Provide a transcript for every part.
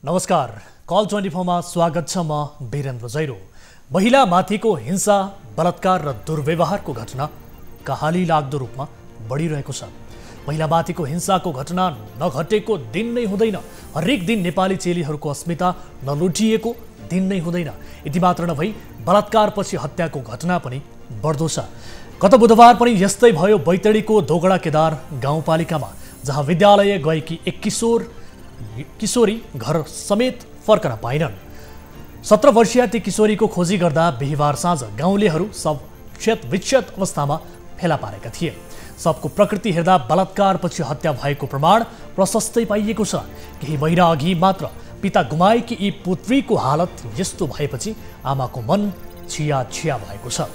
नमस्कार, कल 24 मा स्वागत छ। म वीरेन्द्र जैरो। महिला माथिको हिंसा, बलात्कार र दुर्व्यवहारको घटना कहाली लाग्दो रूपमा बढिरहेको छ। महिला माथिको हिंसाको घटना नघटेको दिन नै हुँदैन। हरेक दिन नेपाली चेलीहरूको अस्मिता नलुटिएको दिन नै हुँदैन। यति मात्र नभई बलात्कारपछि हत्याको घटना पनि बढ्दो छ। गत बुधबार पनि यस्तै भयो बैतडीको दोगडा केदार गाउँपालिकामा, जहाँ विद्यालय गएकी एक किशोरी घर समेत फर्कन पाइनन्। 17 वर्षीय ती किशोरीको खोजी गर्दा बिहीबार साँझ गाउँलेहरू सब क्षत अवस्थामा फेला पारेका थिए। सबको प्रकृति हेर्दा बलात्कारपछि हत्या भएको प्रमाण प्रशस्तै पाइएको छ। केही महिना अघि मात्र पिता गुमाएकी यी पुत्रीको हालत यस्तो भएपछि आमाको मन छिया भएको छ।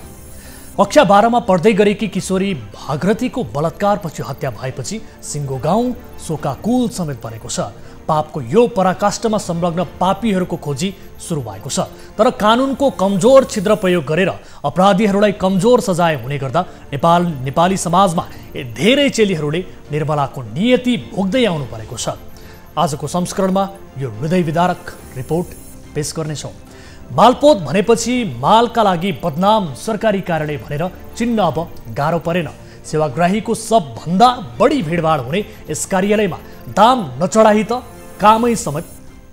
कक्षा 12 मा पढ्दै गरेकी किशोरी भागरथीको बलात्कारपछि हत्या भएपछि सिङ्गो गाउँ शोकाकुल समेत बनेको छ। पापको यो पराकाष्ठमा संलग्न पापीहरूको खोजी सुरु भएको छ। तर कानुनको कमजोर छिद्र प्रयोग गरेर अपराधीहरूलाई कमजोर सजाय हुने गर्दा नेपाली समाजमा धेरै चेलीहरूले निर्मलाको नियति भोग्दै आउनु परेको छ। आजको संस्करणमा यो हृदय विदारक रिपोर्ट पेश गर्नेछौँ। मालपोत भनेपछि मालका लागि बदनाम सरकारी कार्यालय भनेर चिन्न अब गाह्रो परेन। सेवाग्राहीको सबभन्दा बढी भिडभाड हुने यस कार्यालयमा दाम नचढाई त कामै समेत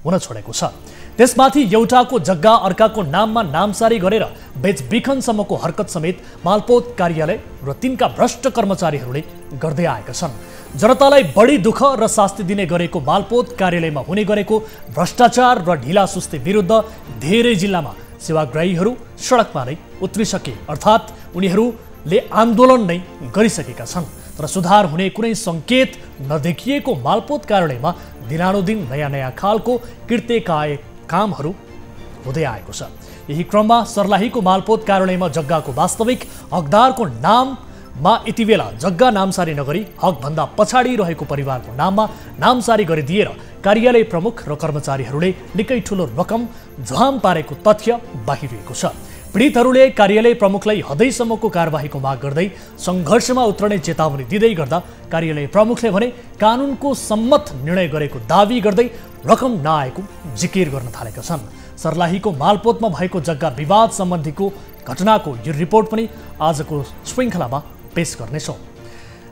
हुन छोडेको छ। त्यसमाथि एउटाको जग्गा अर्काको नाममा नामसारी गरेर बेचबिखनसम्मको हरकत समेत मालपोत कार्यालय र तिनका भ्रष्ट कर्मचारीहरूले गर्दै आएका छन्। जनतालाई बढी दुःख र शास्ति दिने गरेको मालपोत कार्यालयमा हुने गरेको भ्रष्टाचार र ढिलासुस्ती विरुद्ध धेरै जिल्लामा सेवाग्राहीहरू सडकमा नै उत्रिसके, अर्थात् उनीहरूले आन्दोलन नै गरिसकेका छन्। तर सुधार हुने कुनै सङ्केत नदेखिएको मालपोत कार्यालयमा दिनानुदिन नयाँ खालको कृत्यकाय कामहरू हुँदै आएको छ। यही क्रममा सर्लाहीको मालपोत कार्यालयमा जग्गाको वास्तविक हकदारको नाममा यति बेला जग्गा नामसारी नगरी हकभन्दा पछाडि रहेको परिवारको नाममा नामसारी गरिदिएर कार्यालय प्रमुख र कर्मचारीहरूले निकै ठुलो रकम झ्वाम पारेको तथ्य बाहिरिएको छ। पीडितहरूले कार्यालय प्रमुखलाई हदैसम्मको कारबाहीको माग गर्दै सङ्घर्षमा उत्रने चेतावनी दिँदै गर्दा कार्यालय प्रमुखले भने कानुनको सम्मत निर्णय गरेको दावी गर्दै रकम नआएको जिकिर गर्न थालेका छन्। सर्लाहीको मालपोतमा भएको जग्गा विवाद सम्बन्धीको घटनाको यो रिपोर्ट पनि आजको श्रृङ्खलामा पेश गर्नेछौँ।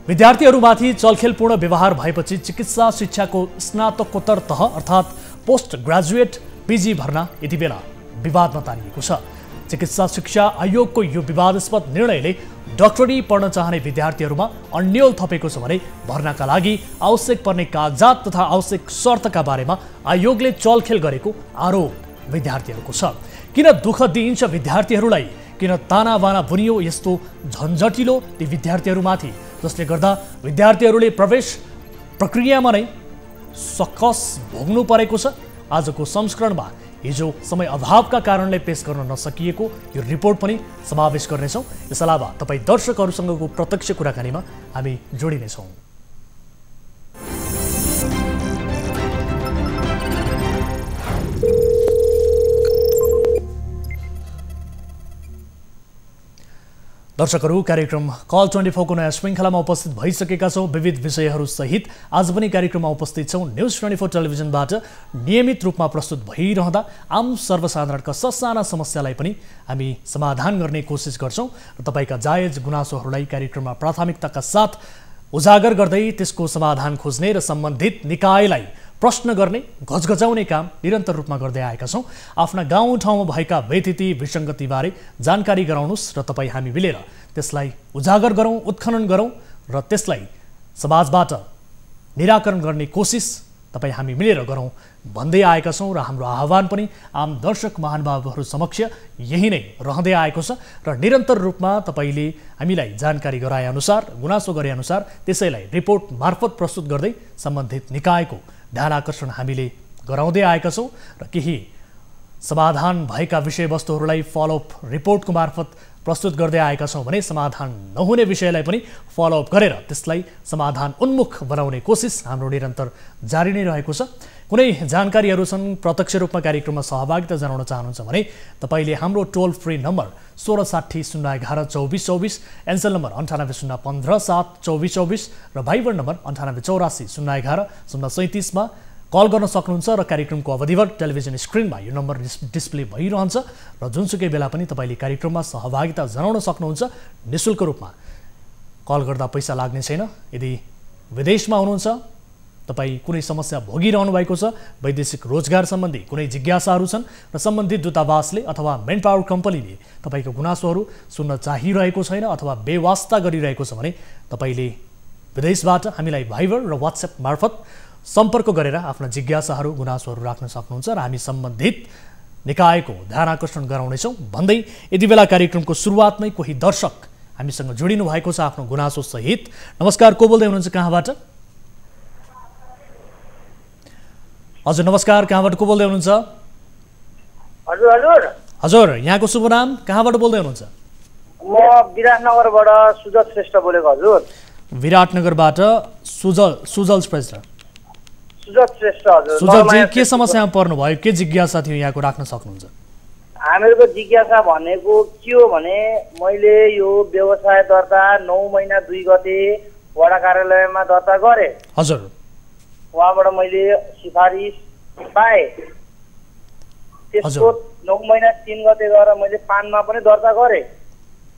विद्यार्थीहरूमाथि चलखेलपूर्ण व्यवहार भएपछि चिकित्सा शिक्षाको स्नातकोत्तर तह अर्थात् पोस्ट ग्रेजुएट पिजी भर्ना यति बेला विवादमा तानिएको छ। चिकित्सा शिक्षा आयोगको यो विवादास्पद निर्णयले डाक्टरी पढ्न चाहने विद्यार्थीहरूमा अन्यल थपेको छ भने भर्नाका लागि आवश्यक पर्ने कागजात तथा आवश्यक शर्तका बारेमा आयोगले चलखेल गरेको आरोप विद्यार्थीहरूको छ। किन दुःख दिइन्छ विद्यार्थीहरूलाई? किन तानाबाना बुनियो यस्तो झन्झटिलो ती विद्यार्थीहरूमाथि, जसले गर्दा विद्यार्थीहरूले प्रवेश प्रक्रियामा नै सकस भोग्नु परेको छ? आजको संस्करणमा हिजो समय अभावका कारणले पेश गर्न नसकिएको यो रिपोर्ट पनि समावेश गर्नेछौँ। यस अलावा तपाईँ दर्शकहरूसँगको प्रत्यक्ष कुराकानीमा हामी जोडिनेछौँ। दर्शकहरू, कार्यक्रम कल 24 को नयाँ श्रृङ्खलामा उपस्थित भइसकेका छौँ। विविध विषयहरू सहित आज पनि कार्यक्रममा उपस्थित छौँ। न्युज 24 टेलिभिजनबाट नियमित रूपमा प्रस्तुत भइरहँदा आम सर्वसाधारणका ससाना समस्यालाई पनि हामी समाधान गर्ने कोसिस गर्छौँ र तपाईँका जायज गुनासोहरूलाई कार्यक्रममा प्राथमिकताका साथ उजागर गर्दै त्यसको समाधान खोज्ने र सम्बन्धित निकायलाई प्रश्न गर्ने, घचघचाउने काम निरन्तर रूपमा गर्दै आएका छौँ। आफ्ना गाउँठाउँमा भएका व्यथिति विसङ्गतिबारे जानकारी गराउनुहोस् र तपाईँ हामी मिलेर त्यसलाई उजागर गरौँ, उत्खनन गरौँ र त्यसलाई समाजबाट निराकरण गर्ने कोसिस तपाईँ हामी मिलेर गरौँ भन्दै आएका छौँ। र हाम्रो आह्वान पनि आम दर्शक महानुभावहरू समक्ष यही नै रहँदै आएको छ र निरन्तर रूपमा तपाईँले हामीलाई जानकारी गराएअनुसार, गुनासो गरेअनुसार त्यसैलाई रिपोर्ट मार्फत प्रस्तुत गर्दै सम्बन्धित निकायको ध्यान आकर्षण हामीले गराउँदै आएका छौँ र केही समाधान भएका विषयवस्तुहरूलाई फलोअप रिपोर्टको मार्फत प्रस्तुत गर्दै आएका छौँ भने समाधान नहुने विषयलाई पनि फलोअप गरेर त्यसलाई समाधान उन्मुख बनाउने कोसिस हाम्रो निरन्तर जारी नै रहेको छ। कुनै जानकारीहरू छन्, प्रत्यक्ष रूपमा कार्यक्रममा सहभागिता जनाउन चाहनुहुन्छ भने तपाईँले हाम्रो टोल फ्री नम्बर 1660 011 2424, एनसेल नम्बर 98 015 7 2424 र भाइबर नम्बर 98 84 011 037 मा कल गर्न सक्नुहुन्छ र कार्यक्रमको अवधिभर टेलिभिजन स्क्रिनमा यो नम्बर डिस्प्ले भइरहन्छ र जुनसुकै बेला पनि तपाईँले कार्यक्रममा सहभागिता जनाउन सक्नुहुन्छ निःशुल्क रूपमा। कल गर्दा पैसा लाग्ने छैन। यदि विदेशमा हुनुहुन्छ, तपाईँ कुनै समस्या भोगिरहनु भएको छ, वैदेशिक रोजगार सम्बन्धी कुनै जिज्ञासाहरू छन् र सम्बन्धित दूतावासले अथवा मेन पावर कम्पनीले तपाईँको गुनासोहरू सुन्न चाहिरहेको छैन अथवा बेवास्ता गरिरहेको छ भने तपाईँले विदेशबाट हामीलाई भाइबर र व्हाट्सएप मार्फत सम्पर्क गरेर आफ्ना जिज्ञासाहरू गुनासोहरू राख्न सक्नुहुन्छ र हामी सम्बन्धित निकायको ध्यान आकर्षण गराउनेछौँ भन्दै यति बेला कार्यक्रमको सुरुवातमै कोही दर्शक हामीसँग जोडिनु भएको छ आफ्नो गुनासो सहित। नमस्कार, को बोल्दै हुनुहुन्छ, कहाँबाट? हजुर नमस्कार, कहाँबाट को बोल्दै हुनुहुन्छ? हजुर हजुर हजुर, यहाँको शुभ नाम, कहाँबाट बोल्दै हुनुहुन्छ? म विराटनगरबाट सुजल श्रेष्ठ बोलेको। हजुर विराटनगरबाट सुजल श्रेष्ठ। हजुर सुजलजी, के समस्यामा पर्नुभयो, के जिज्ञासा थियो यहाँको राख्न सक्नुहुन्छ? हामीहरूको जिज्ञासा भनेको के हो भने मैले यो व्यवसाय दर्ता 9 महिना 2 गते वडा कार्यालयमा दर्ता गरेँ। हजुर, उहाँबाट मैले सिफारिस पाएँ। त्यसको 9 महिना 3 गते गएर मैले पानमा पनि दर्ता गरेँ।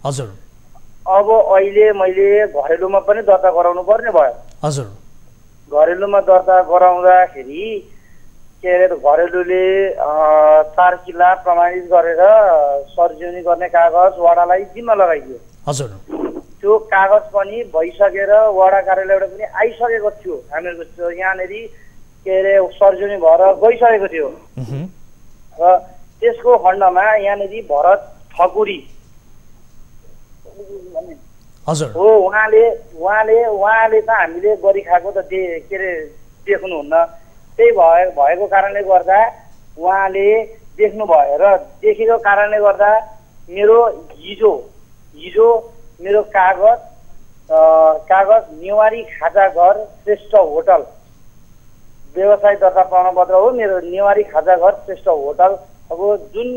हजुर, अब अहिले मैले घरेलुमा पनि दर्ता गराउनु पर्ने भयो। हजुर, घरेलुमा दर्ता गराउँदाखेरि के अरे घरेलुले 4 किल्ला प्रमाणित गरेर सर्जनी गर्ने कागज वडालाई जिम्मा लगाइदियो। हजुर, त्यो कागज पनि भइसकेर वडा कार्यालयबाट पनि आइसकेको थियो। हामीहरूको यहाँनिर के अरे सर्जनी भएर गइसकेको थियो र त्यसको खण्डमा यहाँनिर भरत ठकुरी हजुर हो, उहाँले त हामीले गरिखाएको त के अरे देख्नुहुन्न। त्यही भएको कारणले गर्दा उहाँले देख्नुभयो र देखेको कारणले गर्दा मेरो हिजो मेरो कागज नेवारी खाजा घर श्रेष्ठ होटल व्यवसाय दर्ता प्रमाणपत्र हो। मेरो नेवारी खाजा घर श्रेष्ठ होटल अब जुन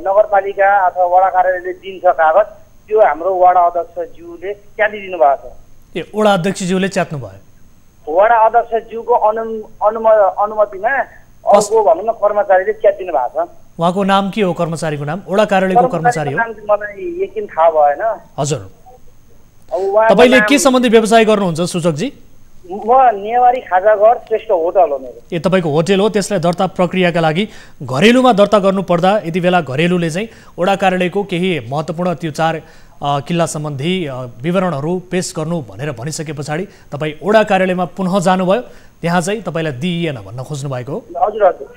नगरपालिका अथवा वडा कार्यालयले दिन्छ कागज, त्यो हाम्रो वडा अध्यक्षज्यूले च्यातिदिनु भएको छ। ए, वडा अध्यक्षज्यूले च्यात्नु भयो? वडा अध्यक्षज्यूको अनुमतिमा अर्को भनौँ न कर्मचारीले च्यातिदिनु भएको छ। उहाँको नाम के हो? कर्मचारीको नाम? वडा कार्यालयको कर्मचारी हो? मलाई यकिन थाहा भएन। हजुर, तपाईले के सम्बन्धी व्यवसाय गर्नुहुन्छ सुजकजी? म नेवारी खाजा घर श्रेष्ठ होटल हो मेरो। ए, तपाईँको होटल हो। त्यसलाई दर्ता प्रक्रियाका लागि घरेलुमा दर्ता गर्नुपर्दा यति बेला घरेलुले चाहिँ वडा कार्यालयको केही महत्त्वपूर्ण त्यो 4 किल्ला सम्बन्धी विवरणहरू पेश गर्नु भनेर भनिसके पछाडि तपाईँ वडा कार्यालयमा पुनः जानुभयो, त्यहाँ चाहिँ तपाईँलाई दिइएन भन्न खोज्नु भएको हो? हजुर हजुर।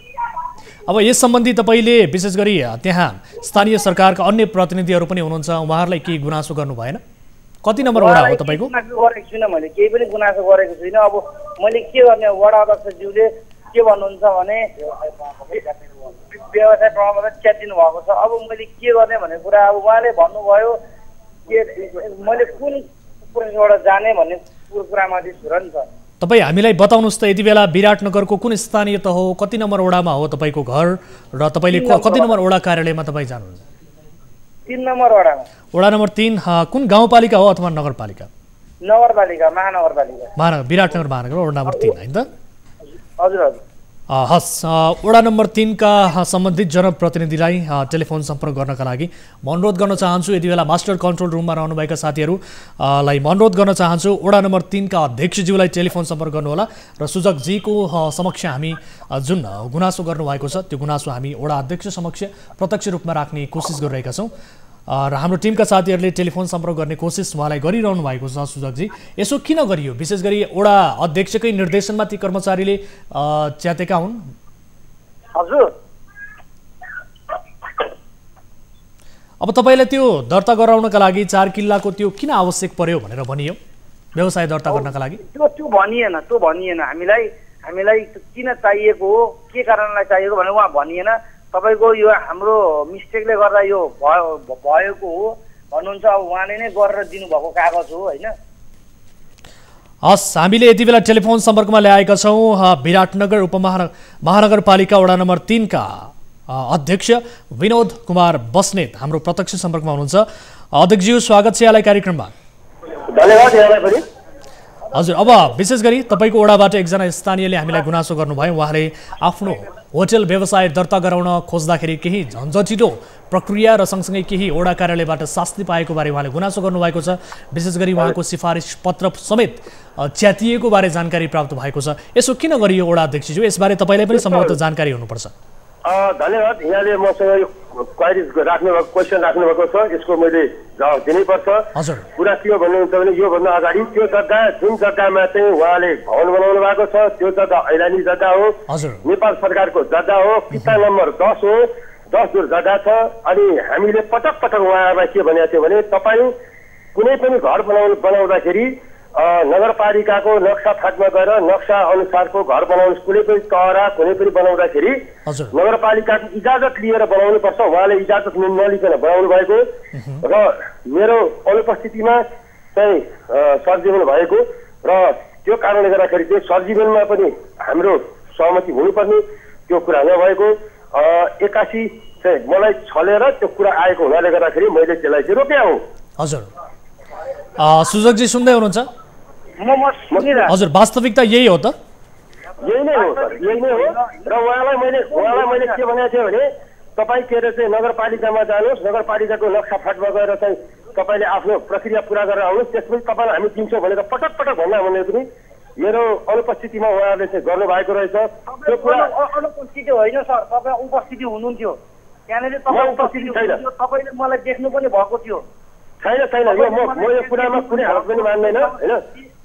अब यस सम्बन्धी तपाईँले विशेष गरी त्यहाँ स्थानीय सरकारका अन्य प्रतिनिधिहरू पनि हुनुहुन्छ, उहाँहरूलाई केही गुनासो गर्नु भएन? कति नम्बर वडा हो तपाईँको? गरेको छुइनँ मैले, केही पनि गुनासो गरेको छुइनँ। अब मैले के गर्ने? वडा अध्यक्षज्यूले के भन्नुहुन्छ भने व्यवसाय प्रमाणपत्र च्यातिनु भएको छ। अब मैले के गर्ने भन्ने कुरा अब उहाँले भन्नुभयो के मैले कुन प्रोसेसबाट जाने भन्ने कुरामाथि छु र नि त। तपाईँ हामीलाई बताउनुहोस् त, यति बेला विराटनगरको कुन स्थानीय तह हो, कति नम्बर वडामा हो तपाईँको घर र तपाईँले कति नम्बर वडा कार्यालयमा तपाईँ जानुहुन्छ? 3 नम्बर वडामा। वडा नम्बर 3 कुन गाउँपालिका हो अथवा नगरपालिका? नगरपालिका, महानगरपालिका। विराटनगर महानगर वडा नम्बर 3 होइन त? हजुर हजुर। हस्, वडा नम्बर 3 का सम्बन्धित जनप्रतिनिधिलाई टेलिफोन सम्पर्क गर्नका लागि म अनुरोध गर्न चाहन्छु। यति बेला मास्टर कन्ट्रोल रुममा रहनुभएका साथीहरूलाई म अनुरोध गर्न चाहन्छु, वडा नम्बर 3 का अध्यक्षज्यूलाई टेलिफोन सम्पर्क गर्नुहोला र सुजकजीको समक्ष हामी जुन गुनासो गर्नुभएको छ त्यो गुनासो हामी वडा अध्यक्ष समक्ष प्रत्यक्ष रूपमा राख्ने कोसिस गरिरहेका छौँ र हाम्रो टिमका साथीहरूले टेलिफोन सम्पर्क गर्ने कोसिस उहाँलाई गरिरहनु भएको छ। सुजकजी, यसो किन गरियो? विशेष गरी वडा अध्यक्षकै निर्देशनमा ती कर्मचारीले च्यातेका हुन्? हजुर, अब तपाईँलाई त्यो दर्ता गराउनका लागि 4 किल्लाको त्यो किन आवश्यक पर्यो भनेर भनियो व्यवसाय दर्ता गर्नका लागि? त्यो भनिएन हामीलाई किन चाहिएको हो, के कारणलाई चाहिएको भनेर उहाँ भनिएन। तपाईको यो हाम्रो मिस्टेकले गर्दा यो भएको हो भन्नुहुन्छ। अब उहाँले नै गरेर दिनुभएको कागज हो होइन। हस्, हामीले यति बेला टेलिफोन सम्पर्कमा ल्याएका छौँ विराटनगर उपमहानगरपालिका वडा नम्बर 3 का अध्यक्ष विनोद कुमार बस्नेत हाम्रो प्रत्यक्ष सम्पर्कमा हुनुहुन्छ। अध्यक्षज्यू, स्वागत छ यहाँलाई कार्यक्रममा। धन्यवाद यहाँलाई पनि। हजुर, अब विशेष गरी तपाईँको वडाबाट एकजना स्थानीयले हामीलाई गुनासो गर्नुभयो, उहाँले आफ्नो होटल व्यवसाय दर्ता गराउन खोज्दाखेरि केही झन्झटिलो प्रक्रिया र सँगसँगै केही वडा कार्यालयबाट शास्ति पाएको बारे उहाँले गुनासो गर्नुभएको छ। विशेष गरी उहाँको सिफारिस पत्र समेत च्यातिएको बारे जानकारी प्राप्त भएको छ। यसो किन गरियो वडा अध्यक्षज्यू, यसबारे तपाईँलाई पनि सम्भवतः जानकारी हुनुपर्छ। धन्यवाद। यहाँले मसँग यो क्वाइरी राख्नुभएको क्वेसन राख्नुभएको छ, यसको मैले जवाब दिनैपर्छ। हजुर, कुरा के हो भन्नुहुन्छ भने योभन्दा अगाडि त्यो जग्गा जुन जग्गामा चाहिँ उहाँले भवन बनाउनु भएको छ त्यो जग्गा ऐलानी जग्गा हो, नेपाल सरकारको जग्गा हो, किता नम्बर 10 हो, 10 दूर जग्गा छ। अनि हामीले पटक पटक उहाँहरूलाई के भनेको थियो भने तपाईँ कुनै पनि घर बनाउँदाखेरि नगरपालिकाको नक्सा फाटमा गएर नक्सा अनुसारको घर बनाउनु, कुनै पनि तहरा कुनै पनि बनाउँदाखेरि नगरपालिकाको इजाजत लिएर बनाउनु पर्छ। उहाँले इजाजत नलिकन बनाउनु भएको र मेरो अनुपस्थितिमा चाहिँ सरजीवन भएको र त्यो कारणले गर्दाखेरि चाहिँ सरजीवनमा पनि हाम्रो सहमति हुनुपर्ने त्यो कुरा नभएको 81 चाहिँ मलाई छलेर त्यो कुरा आएको हुनाले गर्दाखेरि मैले त्यसलाई चाहिँ रोके हुँ। हजुर, सुजकजी सुन्दै हुनुहुन्छ? हजुर, वास्तविकता यही हो त? यही नै हो सर, यही नै हो। र उहाँलाई मैले के भनेको थिएँ भने तपाईँ के अरे चाहिँ नगरपालिकामा जानुहोस्, नगरपालिकाको नक्सा फाटमा गएर चाहिँ तपाईँले आफ्नो प्रक्रिया पुरा गरेर आउनुहोस्, त्यसपछि तपाईँलाई हामी दिन्छौँ भनेर पटक पटक भन्दा भने पनि मेरो अनुपस्थितिमा उहाँहरूले चाहिँ गर्नुभएको रहेछ। त्यो कुरा अनुपस्थिति होइन सर, तपाईँ उपस्थिति हुनुहुन्थ्यो त्यहाँनिर, तपाईँ उपस्थिति छैन, तपाईँले मलाई देख्नु पनि भएको थियो। छैन यो म यो कुरामा कुनै हालत पनि मान्दैन होइन,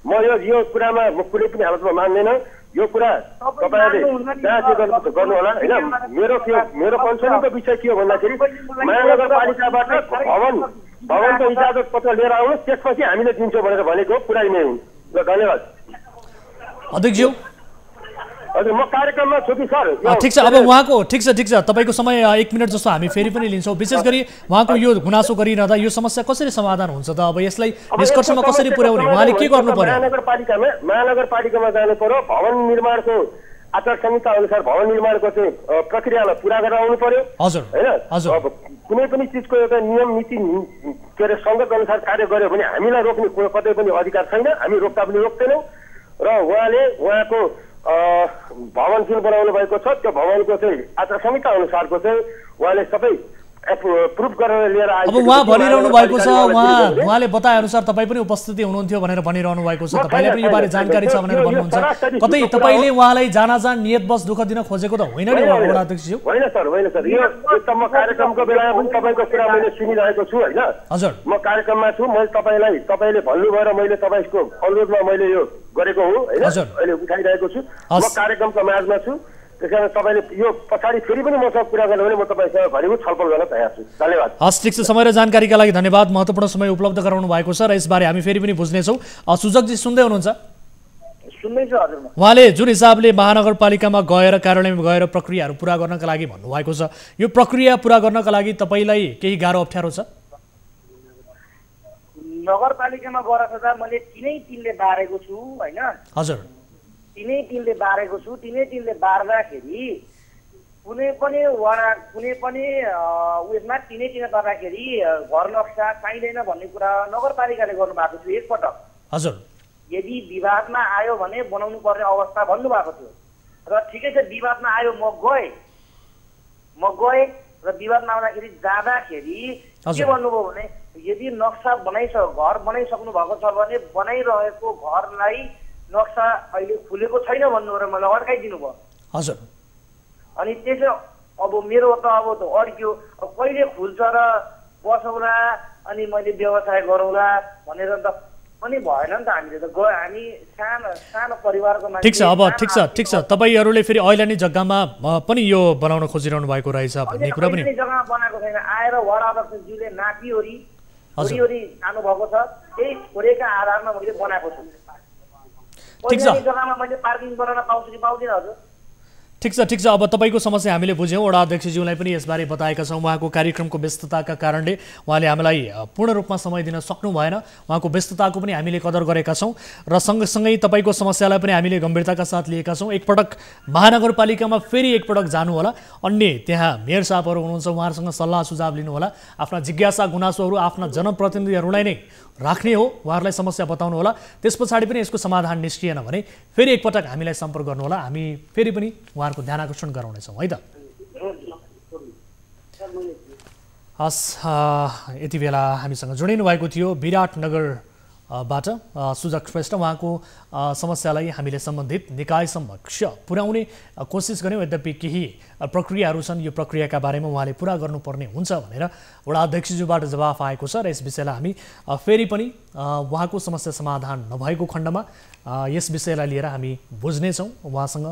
म यो कुरामा म कुनै पनि हालतमा मान्दैन। यो कुरा तपाईँहरूले जहाँ के गर्नु होला होइन। मेरो कन्सर्नको विषय के हो भन्दाखेरि महानगरपालिकाबाट भवनको इजाजत पत्र लिएर आउनुहोस्, त्यसपछि हामीले दिन्छौँ भनेर भनेको कुरा नै हुन्। ल धन्यवाद अध्यक्षज्यू। हजुर, म कार्यक्रममा छु कि सर। ठिक छ, अब उहाँको ठिक छ तपाईँको समय 1 मिनट जस्तो हामी फेरि पनि लिन्छौँ। विशेष गरी उहाँको यो गुनासो गरिरहँदा यो समस्या कसरी समाधान हुन्छ त? अब यसलाई निष्कर्षमा कसरी पुर्याउने, उहाँले के गर्नु पर्यो? महानगरपालिकामा जानु पर्यो, भवन निर्माणको आचार संहिता अनुसार भवन निर्माणको चाहिँ प्रक्रियालाई पुरा गरेर आउनु पर्यो। हजुर होइन, अब कुनै पनि चिजको एउटा नियम नीति के अरे सङ्गत अनुसार कार्य गर्यो भने हामीलाई रोक्ने कतै पनि अधिकार छैन, हामी रोक्दा पनि रोक्दैनौँ। र उहाँको भवन जुन बनाउनु भएको छ त्यो भवनको चाहिँ आचार संहिता अनुसारको चाहिँ उहाँले सबै प्रुफ गरेर लिएर आए। अब उहाँ भनिरहनु भएको छ, उहाँले बताए अनुसार तपाईँ पनि उपस्थिति हुनुहुन्थ्यो भनेर भनिरहनु भएको छ, तपाईँले पनि यो बारे जानकारी छ भनेर भन्नुहुन्छ। कतै तपाईँले उहाँलाई जान नियतवश दुःख दिन खोजेको त होइन नि वडा अध्यक्षज्यू? होइन सर, यो म कार्यक्रमको बेलामा पनि तपाईँको कुरा मैले सुनिरहेको छु होइन। हजुर, म कार्यक्रममा छु, मैले तपाईँले भन्नुभयो र मैले तपाईँको अनुरोधमा मैले यो गरेको हुँ होइन, अहिले उठाइरहेको छु। म कार्यक्रमको माझमा छु, त्यस कारण तपाईँले यो पछाडि फेरि पनि मसँग कुरा गर्नु भने म तपाईँसँग घरिघरि छलफल गर्न तयार छु। धन्यवाद। हस्, ठिक छ, समय र जानकारीका लागि धन्यवाद। महत्त्वपूर्ण समय उपलब्ध गराउनु भएको छ र यसबारे हामी फेरि पनि बुझ्नेछौँ। सुजकजी सुन्दै हुनुहुन्छ? सुन्दैछु हजुर। उहाँले जुन हिसाबले महानगरपालिकामा गएर कार्यालयमा गएर प्रक्रियाहरू पुरा गर्नका लागि भन्नुभएको छ, यो प्रक्रिया पुरा गर्नका लागि तपाईँलाई केही गाह्रो अप्ठ्यारो छ? नगरपालिकामा गएर सदा मैले तिनै बारेको छु होइन। हजुर, तिनै बारेको छु। तिनै बार्दाखेरि कुनै पनि वडा कुनै पनि उयसमा तिनै गर्दाखेरि घर नक्सा चाहिँदैन भन्ने कुरा नगरपालिकाले गर्नुभएको थियो एकपटक। हजुर, यदि विवादमा आयो भने बनाउनु पर्ने अवस्था भन्नुभएको थियो र ठिकै छ, विवादमा आयो, म गएँ र विवादमा आउँदाखेरि जाँदाखेरि के भन्नुभयो भने यदि नक्सा घर बनाइसक्नु भएको छ भने बनाइरहेको घरलाई नक्सा अहिले खुलेको छैन भन्नु र मलाई अड्काइदिनु भयो। हजुर, अनि त्यसो अब मेरो त अड्क्यो, कहिले खुल्छ र बसौला अनि मैले व्यवसाय गरौँला भनेर त पनि भएन नि त। हामीले त हामी सानो परिवारको मान्छे। ठिक छ, अब ठिक छ तपाईँहरूले फेरि ऐलानी जग्गामा पनि यो बनाउन खोजिरहनु भएको रहेछ भन्ने कुरा पनि जग्गामा बनाएको छैन। आएर वडा अध्यक्षज्यूले नापिओरी जानु भएको छ, त्यही छोडेका आधारमा मैले बनाएको छु। ठिक छ, जग्गामा मैले पार्किङ बनाउन पाउँछु कि पाउँदिनँ हजुर? ठिक छ, अब तपाईँको समस्या हामीले बुझ्यौँ। वडा अध्यक्षज्यूलाई पनि यसबारे बताएका छौँ। उहाँको कार्यक्रमको व्यस्तताका कारणले उहाँले हामीलाई पूर्ण रूपमा समय दिन सक्नु भएन, उहाँको व्यस्तताको पनि हामीले कदर गरेका छौँ र सँगसँगै तपाईँको समस्यालाई पनि हामीले गम्भीरताका साथ लिएका छौँ। एकपटक महानगरपालिकामा फेरि एकपटक जानु होला, अन्य त्यहाँ मेयर साहबहरू हुनुहुन्छ, उहाँहरूसँग सल्लाह सुझाव लिनु होला, आफ्ना जिज्ञासा गुनासोहरू आफ्ना जनप्रतिनिधिहरूलाई नै राख्ने हो, उहाँहरूलाई समस्या बताउनु होला। त्यस पछाडि पनि यसको समाधान निस्किएन भने फेरि एकपटक हामीलाई सम्पर्क गर्नुहोला, हामी फेरि पनि उहाँहरूको ध्यान आकर्षण गराउनेछौँ है त। हस्, यति बेला हामीसँग जोडिनु भएको थियो विराटनगरबाट सुजक श्रेष्ठ। उहाँको समस्यालाई हामीले सम्बन्धित निकाय समक्ष पुर्याउने कोसिस गऱ्यौँ, यद्यपि केही प्रक्रियाहरू छन्, यो प्रक्रियाका बारेमा उहाँले पुरा गर्नुपर्ने हुन्छ भनेर वडा अध्यक्षज्यूबाट जवाफ आएको छ र यस विषयलाई हामी फेरि पनि उहाँको समस्या समाधान नभएको खण्डमा यस विषयलाई लिएर हामी बुझ्नेछौँ, उहाँसँग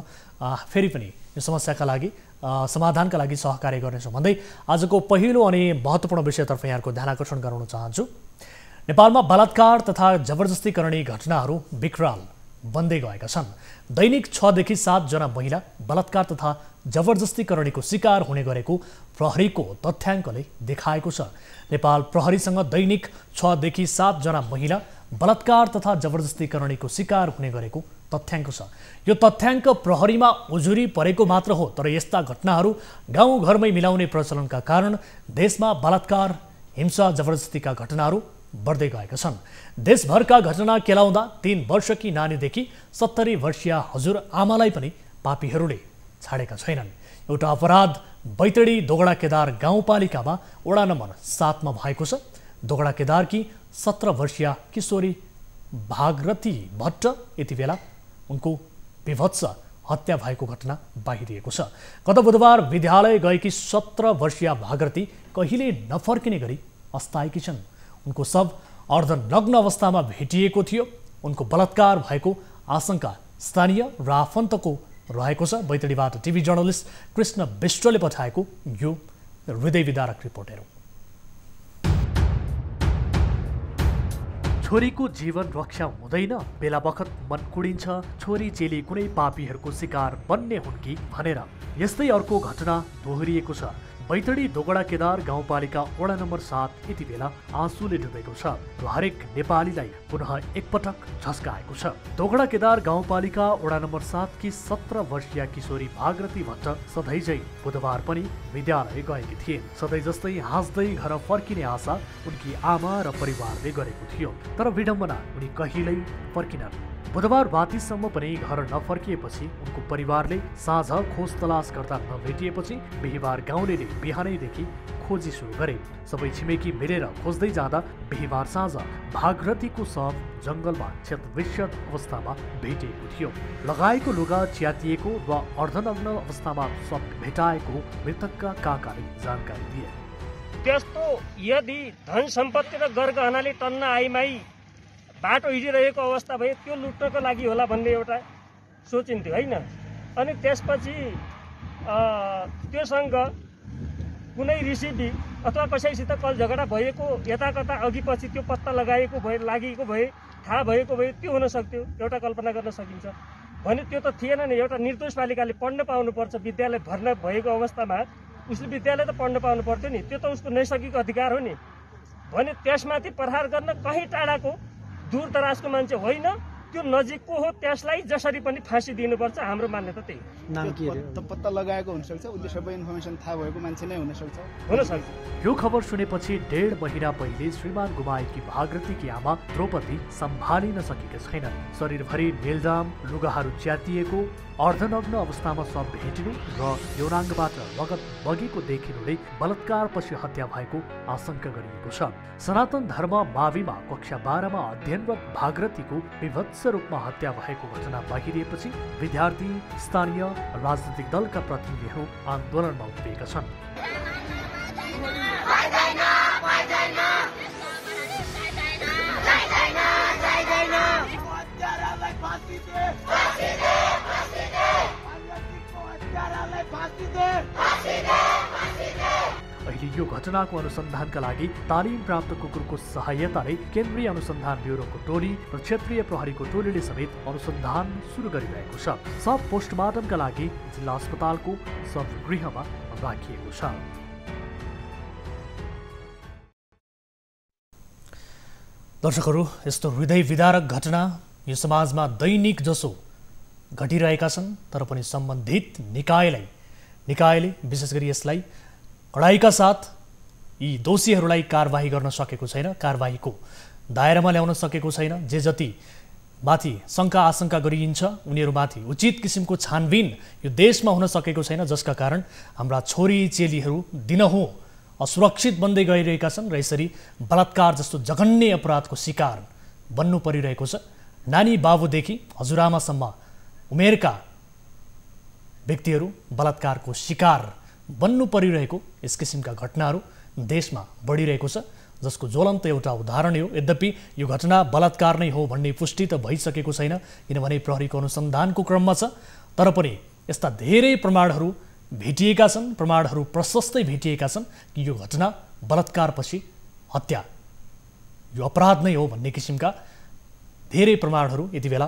फेरि पनि यो समस्याका लागि समाधानका लागि सहकार्य गर्नेछौँ भन्दै आजको पहिलो अनि महत्त्वपूर्ण विषयतर्फ यहाँको ध्यान आकर्षण गराउन चाहन्छु। नेपालमा बलात्कार तथा जबरजस्ती गर्ने घटनाहरू विकराल बन्दै गएका छन्। दैनिक 6 देखि 7 जना महिला बलात्कार तथा जबरजस्ती करणीको शिकार हुने गरेको प्रहरीको तथ्याङ्कले देखाएको छ। नेपाल प्रहरीसँग दैनिक 6 देखि 7 जना महिला बलात्कार तथा जबरजस्ती करणीको शिकार हुने गरेको तथ्याङ्क छ। यो तथ्याङ्क प्रहरीमा उजुरी परेको मात्र हो, तर यस्ता घटनाहरू गाउँघरमै मिलाउने प्रचलनका कारण देशमा बलात्कार, हिंसा, जबरजस्तीका घटनाहरू बढ्दै गएका छन्। देशभरका घटना केलाउँदा 3 वर्षकी नानीदेखि 70 वर्षीय हजुर आमालाई पनि पापीहरूले छाडेका छैनन्। एउटा अपराध बैतडी दोगडा केदार गाउँपालिकामा वडा नम्बर 7 मा भएको छ। दोगडा केदारकी 17 वर्षीय किशोरी भागरथी भट्ट यति बेला उनको विभत्स हत्या भएको घटना बाहिरिएको छ। गत बुधबार विद्यालय गएकी 17 वर्षीय भागरथी कहिले नफर्किने गरी अस्ताएकी छन्। उनको शव अर्धनग्न अवस्थामा भेटिएको थियो। उनको बलात्कार भएको आशंका स्थानीय र आफन्तको रहेको छ। बैतडीबाट टिभी जर्नलिस्ट कृष्ण विष्टले पठाएको यो हृदय विदारक रिपोर्ट हेरौँ। छोरीको जीवन रक्षा हुँदैन, बेला बखत मन कुडिन्छ, छोरी चेली कुनै पापीहरूको शिकार बन्ने हुन् कि भनेर यस्तै अर्को घटना दोहोरिएको छ। बैतडी दोगडा केदार गाउँपालिका वडा नम्बर 7 यति बेला आँसुले डुबेको छ र हरेक नेपालीलाई पुनः एकपटक झस्काएको छ। दोगडा केदार गाउँपालिका वडा नम्बर 7 की 17 वर्षीय किशोरी भागरथी भट्ट सधैँझै बुधबार पनि विद्यालय गएकी थिए। सधैँ जस्तै हाँस्दै घर फर्किने आशा उनकी आमा र परिवारले गरेको थियो, तर विडम्बना उनी कहिल्यै फर्किनन्। बुधबार रातिसम्म पनि घर नफर्किएपछि उनको परिवारले साँझ खोज तलास गर्दा नभेटिएपछि बिहिबार गाउँलेले बिहानैदेखि खोजी सुरु गरे। सबै छिमेकी मिलेर खोज्दै जाँदा बिहिबार साँझ भागरथीको शव जङ्गलमा क्षतविक्षत अवस्थामा भेटिएको थियो। लगाएको लुगा च्यातिएको र अर्धनग्न अवस्थामा शव भेटाएको मृतकका काकाले जानकारी दिए। त्यस्तो यदि धन सम्पत्ति र गरगहनाले टन्न आइमाई बाटो हिँडिरहेको अवस्था भए त्यो लुट्नको लागि होला भन्ने एउटा सोचिन्थ्यो होइन। अनि त्यसपछि त्योसँग कुनै रिसिभी अथवा कसैसित कल झगडा भएको यता कता अघि पछि त्यो पत्ता लगाएको भए लागेको भए थाहा भएको भए त्यो हुन सक्थ्यो, एउटा कल्पना गर्न सकिन्छ भने त्यो त थिएन नि। एउटा निर्दोष बालिकाले पढ्न पाउनुपर्छ, विद्यालय भर्ना भएको अवस्थामा उसले विद्यालय त पढ्न पाउनु पर्थ्यो नि, त्यो त उसको नैसर्गिक अधिकार हो नि। भने त्यसमाथि प्रहार गर्न कहीँ टाढाको दूर दराजको मान्छे होइन, त्यो नजिकको हो, त्यसलाई जसरी पनि फाँसी दिनुपर्छ। हाम्रो मान्यता त्यही हो। पत्ता लगाएको हुनसक्छ, उसले सबै इन्फर्मेसन थाहा भएको मान्छे नै हुनसक्छ। यो खबर सुनेपछि 1.5 महिना पहिले श्रीमान गुमाएकी भागरथीकी आमा द्रौपदी सम्हालिन सकेका छैनन्। शरीरभरि निलजाम, लुगाहरू च्यातिएको, अर्धनग्न अवस्थामा शव भेटिनु र यौनाङ्गबाट रगत बगेको देखिनुले बलात्कारपछि हत्या भएको आशंका गरिएको छ। सनातन धर्म माविमा कक्षा 12 मा अध्ययनरत भागरथीको विभत्स रूपमा हत्या भएको घटना बाहिरिएपछि विद्यार्थी, स्थानीय राजनीतिक दलका प्रतिनिधिहरू आन्दोलनमा उत्रिएका छन्। अहिले यो घटनाको अनुसन्धानका लागि तालिम प्राप्त कुकुरको सहायताले केन्द्रीय अनुसन्धान ब्युरोको टोली र क्षेत्रीय प्रहरीको टोलीले समेत अनुसन्धान सुरु गरिरहेको छ। सब पोस्टमार्टमका लागि जिल्ला अस्पतालको शवगृहमा राखिएको छ। दर्शकहरू, यस्तो हृदय विदारक घटना यो समाजमा दैनिक जसो घटिरहेका छन्, तर पनि सम्बन्धित निकायले विशेष गरी यसलाई कडाइका साथ यी दोषीहरूलाई कारबाही गर्न सकेको छैन। कारबाहीको दायरामा ल्याउन सकेको छैन। जे जति माथि शङ्का आशंका गरिन्छ उनीहरूमाथि उचित किसिमको छानबिन यो देशमा हुन सकेको छैन, जसका कारण हाम्रा छोरी चेलीहरू दिनहुँ असुरक्षित बन्दै गइरहेका छन् र यसरी बलात्कार जस्तो जघन्य अपराधको शिकार बन्नु परिरहेको छ। नानी बाबुदेखि हजुरआमासम्म उमेरका व्यक्तिहरू बलात्कारको शिकार बन्नु परिरहेको यस किसिमका घटनाहरू देशमा बढिरहेको छ, जसको ज्वलन्त एउटा उदाहरण हो। यद्यपि यो घटना बलात्कार नै हो भन्ने पुष्टि त भइसकेको छैन, किनभने प्रहरीको अनुसन्धानको क्रममा छ। तर पनि यस्ता धेरै प्रमाणहरू भेटिएका छन्, प्रमाणहरू प्रशस्तै भेटिएका छन् कि यो घटना बलात्कारपछि हत्या यो अपराध नै हो भन्ने किसिमका धेरै प्रमाणहरू यति बेला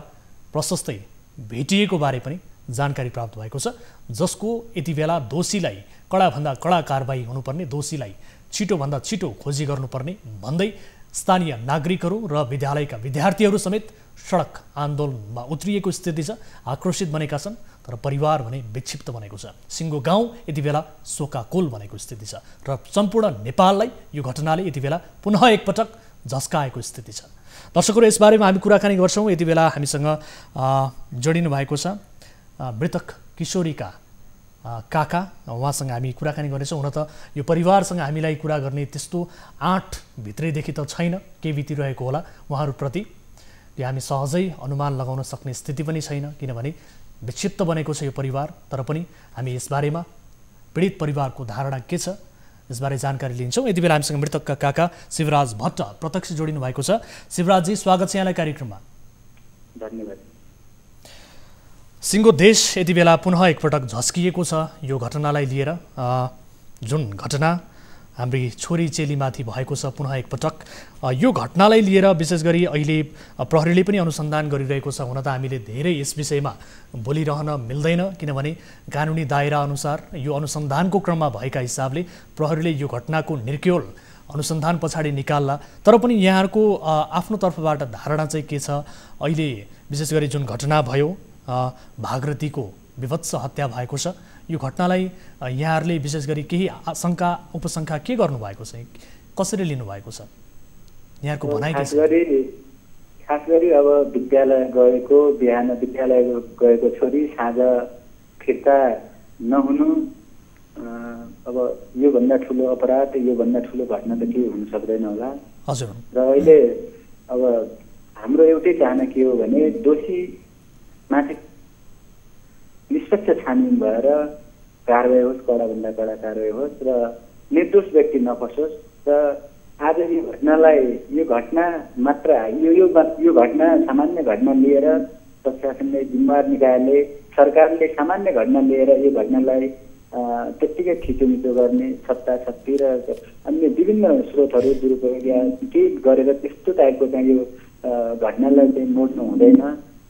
प्रशस्तै भेटिएको बारे पनि जानकारी प्राप्त भएको छ, जसको यति बेला दोषीलाई कडाभन्दा कडा कारबाही हुनुपर्ने, दोषीलाई छिटोभन्दा छिटो खोजी गर्नुपर्ने भन्दै स्थानीय नागरिकहरू र विद्यालयका विद्यार्थीहरू समेत सडक आन्दोलनमा उत्रिएको स्थिति छ। आक्रोशित बनेका छन्, तर परिवार भने विक्षिप्त बनेको छ। सिङ्गो गाउँ यति बेला शोकाकुल बनेको स्थिति छ र सम्पूर्ण नेपाललाई यो घटनाले यति बेला पुनः एकपटक झस्काएको स्थिति छ। दर्शकहरू, यसबारेमा हामी कुराकानी गर्छौँ। यति बेला हामीसँग जोडिनु भएको छ मृतक किशोरीका काका, उहाँसँग हामी कुराकानी गर्नेछौँ। हुन त यो परिवारसँग हामीलाई कुरा गर्ने त्यस्तो आँट भित्रैदेखि त छैन, के बितिरहेको होला उहाँहरूप्रति यो हामी सहजै अनुमान लगाउन सक्ने स्थिति पनि छैन, किनभने विक्षिप्त बनेको छ यो परिवार। तर पनि हामी यसबारेमा पीडित परिवारको धारणा के छ यसबारे जानकारी लिन्छौँ। यति बेला हामीसँग मृतकका काका शिवराज भट्ट प्रत्यक्ष जोडिनु भएको छ। शिवराजजी, स्वागत छ यहाँलाई कार्यक्रममा। धन्यवाद। सिङ्गो देश यति बेला पुनः एकपटक झस्किएको छ यो घटनालाई लिएर। जुन घटना हाम्री छोरी चेलीमाथि भएको छ पुनः एकपटक, यो घटनालाई लिएर विशेष गरी अहिले प्रहरीले पनि अनुसन्धान गरिरहेको छ। हुन त हामीले धेरै यस विषयमा बोलिरहन मिल्दैन, किनभने कानुनी दायरा अनुसार यो अनुसन्धानको क्रममा भएका हिसाबले प्रहरीले यो घटनाको निर्क्योल अनुसन्धान पछाडि निकाल्ला। तर पनि यहाँहरूको आफ्नो तर्फबाट धारणा चाहिँ के छ? अहिले विशेष गरी जुन घटना भयो, भागरथीको विभत्स हत्या भएको छ, यो घटनालाई यहाँहरूले विशेष गरी केही आशंका उपशंका के गर्नुभएको छ, कसरी लिनुभएको छ? यहाँको भनाइ के छ? खास गरी अब विद्यालय गएको, बिहान विद्यालय गएको छोरी साँझ फिर्ता नहुनु, अब योभन्दा ठुलो अपराध, योभन्दा ठुलो घटना त के हुन सक्दैन होला। हजुर। र अहिले अब हाम्रो एउटै चाहना के हो भने दोषी माथि निष्पक्ष छानबिन भएर कारवाही होस्, कडाभन्दा कडा कारवाही होस् र निर्दोष व्यक्ति नफसोस्। र आज यो घटना मात्र यो घटना सामान्य घटना लिएर प्रशासनले, जिम्मेवार निकायले, सरकारले सामान्य घटना लिएर यो घटनालाई त्यत्तिकै थिचोमिचो गर्ने, सत्ता शक्ति र अन्य विभिन्न स्रोतहरू दुरुपयोग या केही गरेर त्यस्तो टाइपको चाहिँ यो घटनालाई चाहिँ मोड्नु हुँदैन।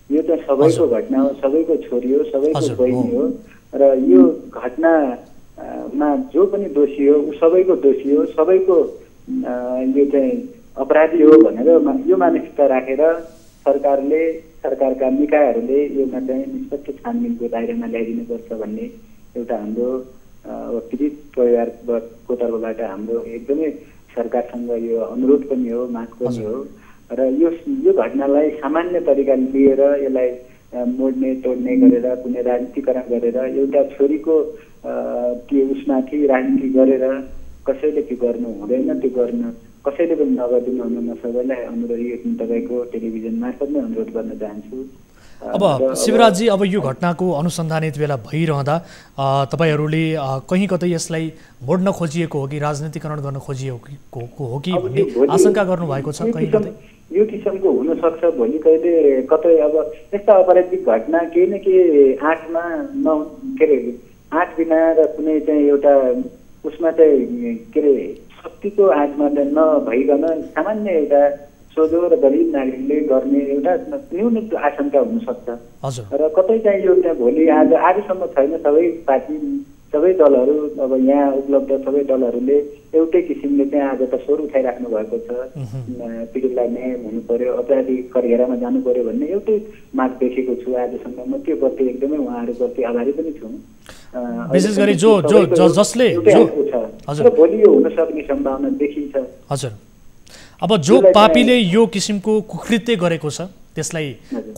यो त सबैको घटना हो, सबैको छोरी हो, सबैको बहिनी हो र यो घटनामा जो पनि दोषी हो ऊ सबैको दोषी हो, सबैको यो चाहिँ अपराधी हो भनेर यो मानसिकता राखेर सरकारले, सरकारका निकायहरूले योमा चाहिँ निष्पक्ष छानबिनको दायरामा ल्याइदिनुपर्छ भन्ने एउटा हाम्रो पीडित परिवारको तर्फबाट हाम्रो एकदमै सरकारसँग यो अनुरोध पनि हो, माग पनि हो। र यो घटनालाई सामान्य तरिकाले लिएर यसलाई मोड्ने तोड्ने गरेर कुनै राजनीतिकरण गरेर एउटा छोरीको त्यो उसमाथि राजनीति गरेर कसैले त्यो गर्नु हुँदैन, त्यो गर्न कसैले पनि नगरिदिनु हुन। म सबैलाई अनुरोध तपाईँको टेलिभिजन मार्फत नै अनुरोध गर्न चाहन्छु। अब शिवराजजी, अब यो घटनाको अनुसन्धान यति बेला भइरहँदा तपाईँहरूले कहीँ कतै यसलाई मोड्न खोजिएको हो कि राजनीतिकरण गर्न खोजिएको हो कि भन्ने आशंका गर्नुभएको छ कहीँ कतै? यो किसिमको हुनसक्छ भोलि कहिले कतै। अब यस्ता अपराधिक घटना केही न केही आँटमा के अरे आँट बिना र कुनै चाहिँ एउटा उसमा चाहिँ के अरे शक्तिको आँटमा चाहिँ नभइकन सामान्य एउटा सोझो र गरिब नागरिकले गर्ने एउटा न्यून आशंका हुनसक्छ। र कतै चाहिँ यो त्यहाँ भोलि आजसम्म छैन। सबै पार्टी, सबै दलहरू, अब यहाँ उपलब्ध सबै दलहरूले एउटै किसिमले चाहिँ आज त स्वर उठाइराख्नु भएको छ। पीडितलाई न्याय हुनु पर्यो, अपराधी करियरमा जानु पर्यो भन्ने एउटै माग देखेको छु आजसम्म। म त्यो प्रति एकदमै उहाँहरूप्रति आभारी पनि छु। विशेष गरी जसले भोलि यो हुन सक्ने सम्भावना देखिन्छ। हजुर। अब जो पापीले यो किसिमको कुकृत्य गरेको छ त्यसलाई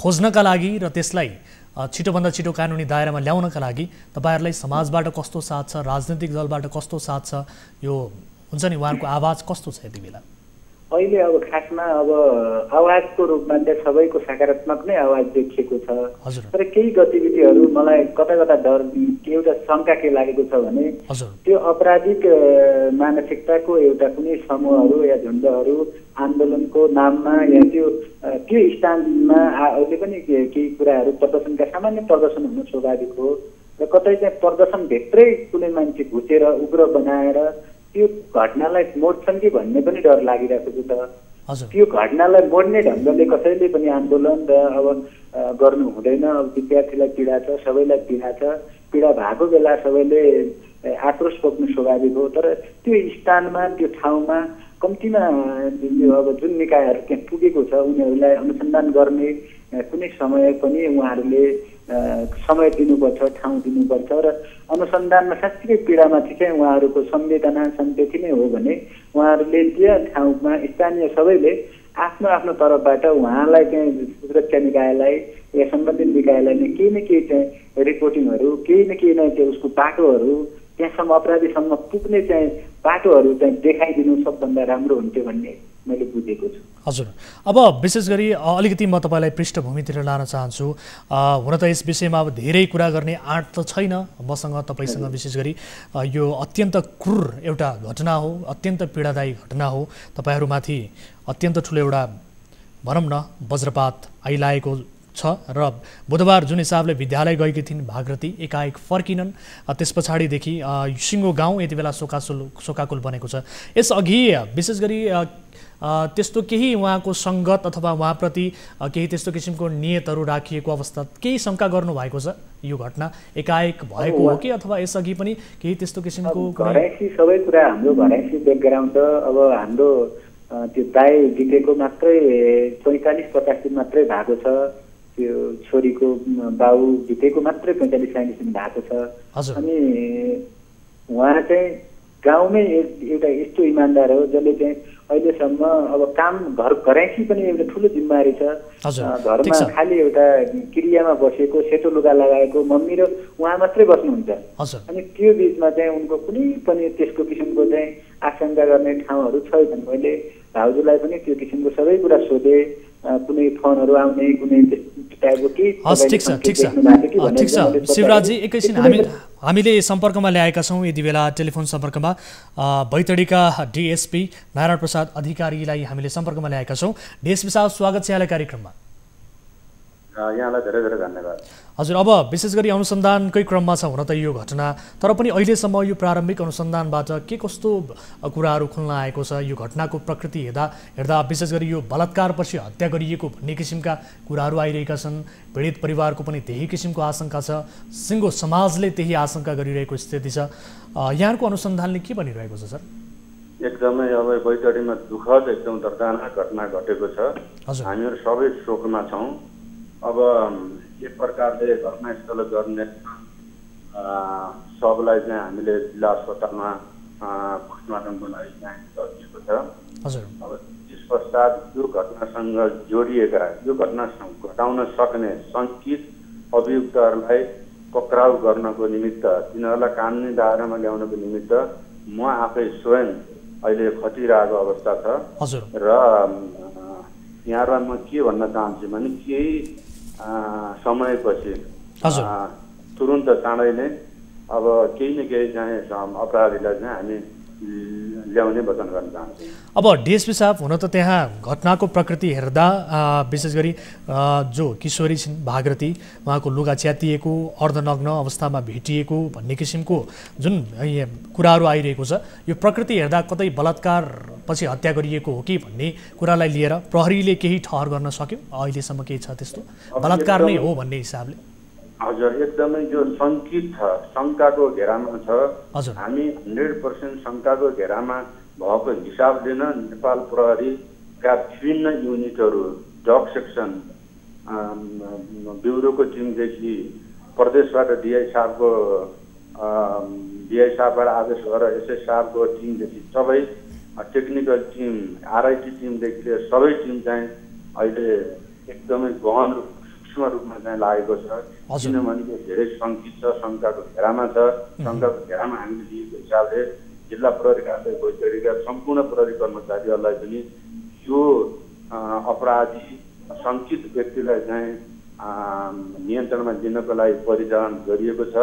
खोज्नका लागि र त्यसलाई छिटोभन्दा छिटो कानुनी दायरामा ल्याउनका लागि तपाईहरुलाई समाजबाट कस्तो साथ छ, राजनीतिक दलबाट कस्तो साथ छ, यो हुन्छ नि उहाँहरुको आवाज कस्तो छ यति बेला? अहिले अब खासमा अब आवाजको रूपमा चाहिँ सबैको सकारात्मक नै आवाज देखिएको छ। तर केही गतिविधिहरू मलाई कता कता डर एउटा शंका के लागेको छ भने त्यो अपराधिक मानसिकताको एउटा कुनै समूहहरू या झुण्डहरू आन्दोलनको नाममा या त्यो स्थानमा अहिले पनि केही कुराहरू प्रदर्शनका सामान्य प्रदर्शन हुनु स्वाभाविक हो र कतै चाहिँ प्रदर्शनभित्रै कुनै मान्छे घुसेर उग्र बनाएर त्यो घटनालाई मोड्छन् कि भन्ने पनि डर लागिरहेको छ। त्यो घटनालाई मोड्ने ढङ्गले कसैले पनि आन्दोलन र अब गर्नु हुँदैन। अब विद्यार्थीलाई पीडा छ, सबैलाई पीडा छ, पीडा भएको बेला सबैले आक्रोश पोख्नु स्वाभाविक हो। तर त्यो स्थानमा त्यो ठाउँमा कम्तीमा अब जुन निकायहरू त्यहाँ पुगेको छ उनीहरूलाई अनुसन्धान गर्ने कुनै समय पनि उहाँहरूले समय दिनुपर्छ, ठाउँ दिनुपर्छ र अनुसन्धानमा साँच्चीकै पीडामाथि चाहिँ उहाँहरूको संवेदना सन्देही नै हो भने उहाँहरूले त्यो ठाउँमा स्थानीय सबैले आफ्नो आफ्नो तर्फबाट उहाँलाई चाहिँ सुरक्षा निकायलाई या सम्बन्धित निकायलाई नै केही चाहिँ रिपोर्टिङहरू केही न केही नै त्यो उसको बाटोहरू त्यहाँसम्म अपराधीसम्म पुग्ने चाहिँ बाटोहरू चाहिँ देखाइदिनु सबभन्दा राम्रो हुन्थ्यो भन्ने मैले बुझेको छु। हजुर, अब विशेष गरी अलिकति म तपाईलाई पृष्ठभूमितिर लान चाहन्छु। हुन त यस विषयमा अब धेरै कुरा गर्ने आँट त छैन मसँग तपाईसँग। विशेष गरी यो अत्यन्त क्रूर एउटा घटना हो, अत्यन्त पीडादायी घटना हो। तपाईहरुमाथि अत्यन्त ठुलो एउटा भनौँ न वज्रपात आइलागेको छ र बुधबार जुन हिसाबले विद्यालय गएकी थिइन् भागरथी एकाएक फर्किनन्। त्यस पछाडिदेखि सिङ्गो गाउँ यति बेला शोकाकुल बनेको छ। यसअघि विशेष गरी त्यस्तो केही उहाँको संगत अथवा उहाँप्रति केही त्यस्तो किसिमको नियतहरू राखिएको अवस्था केही शंका गर्नु भएको छ? यो घटना एकाएक भएको हो कि अथवा यसअघि पनि केही त्यस्तो किसिमको? घरैसी सबै कुरा हाम्रो घरैसी ब्याकग्राउन्ड अब हाम्रो त्यो दाइ बितेको मात्रै 45-50 दिन मात्रै भएको छ। त्यो छोरीको बाउ बितेको मात्रै 45-40 दिन भएको छ। अनि उहाँ चाहिँ गाउँमै एउटा यस्तो इमान्दार हो जसले चाहिँ अहिलेसम्म अब काम घरैसी पनि एउटा ठुलो जिम्मेवारी छ। घरमा खालि एउटा क्रियामा बसेको सेतो लुगा लगाएको मम्मी र उहाँ मात्रै बस्नुहुन्छ। अनि त्यो बिचमा चाहिँ उनको कुनै पनि त्यस्तो किसिमको चाहिँ आशंका गर्ने ठाउँहरू छैन। मैले भाउजूलाई पनि त्यो किसिमको सबै कुरा सोधे, कुनै फोनहरू आउने कुनै टाइपको केही। ठिक छ शिवराजजी, एकैछिन हामीले सम्पर्कमा ल्याएका छौँ यति बेला टेलिफोन सम्पर्कमा बैतडीका डिएसपी नारायण प्रसाद अधिकारीलाई हामीले सम्पर्कमा ल्याएका छौँ। डिएसपी साहब, स्वागत छ यहाँलाई कार्यक्रममा। यहाँलाई धेरै धेरै धन्यवाद। हजुर, अब विशेष गरी अनुसन्धानकै क्रममा छ हुन त यो घटना, तर पनि अहिलेसम्म यो प्रारम्भिक अनुसन्धानबाट के कस्तो कुराहरू खुल्न आएको छ? यो घटनाको प्रकृति हेर्दा विशेष गरी यो बलात्कारपछि हत्या गरिएको भन्ने किसिमका कुराहरू आइरहेका छन्। पीडित परिवारको पनि त्यही किसिमको आशंका छ, सिङ्गो समाजले त्यही आशंका गरिरहेको स्थिति छ। यहाँको अनुसन्धानले के भनिरहेको छ सर? एकदमै अब बैतडीमा दुःखद एकदम दर्दनाक घटना घटेको छ। हामीहरू सबै शोकमा छौँ। अब एक प्रकारले घटनास्थल गर्ने सबलाई चाहिँ हामीले जिल्ला अस्पतालमा पोस्टमार्टमको लागि चाहिँ सकिएको छ। अब त्यस पश्चात यो घटनासँग जोडिएका यो घटना घटाउन सक्ने शङ्कित अभियुक्तहरूलाई पक्राउ गर्नको निमित्त, तिनीहरूलाई कानुनी दायरामा ल्याउनको निमित्त म आफै स्वयं अहिले खटिरहेको अवस्था छ। र यहाँलाई म के भन्न चाहन्छु भने केही समयपछि तुरुन्त चाँडै नै अब केही न केही चाहिँ अपराधीलाई चाहिँ हामी ल्याउने वचन गर्न चाहन्छौँ। अब डिएसपी साहब, हुन त त्यहाँ घटनाको प्रकृति हेर्दा विशेष गरी जो किशोरी छिन् भागरथी, उहाँको लुगा च्यातिएको, अर्धनग्न अवस्थामा भेटिएको भन्ने किसिमको जुन कुराहरू आइरहेको छ, यो प्रकृति हेर्दा कतै बलात्कार पछि हत्या गरिएको हो कि भन्ने कुरालाई लिएर प्रहरीले केही ठहर गर्न सक्यो? अहिलेसम्म केही छ त्यस्तो बलात्कार नै हो भन्ने हिसाबले? हजुर, एकदमै जो शङ्कित छ, शङ्काको घेरामा छ। हामी 100% शङ्काको घेरामा भएको हिसाबले न नेपाल प्रहरीका विभिन्न युनिटहरू, डग सेक्सन, ब्युरोको टिमदेखि प्रदेशबाट डिआई साहबबाट आदेश गरेर एसएस साहबको टिमदेखि सबै टेक्निकल टिम, आरआइटी टिमदेखि लिएर सबै टिम चाहिँ अहिले एकदमै गहन सूक्ष्म रूपमा चाहिँ लागेको छ। किनभने यो धेरै शङ्कित छ, शङ्काको घेरामा छ। शङ्काको घेरामा हामीले लिएको हिसाबले जिल्ला प्रहरी कार्यालय भोइगढीका सम्पूर्ण प्रहरी कर्मचारीहरूलाई पनि यो अपराधी शङ्कित व्यक्तिलाई चाहिँ नियन्त्रणमा लिनको लागि परिचालन गरिएको छ।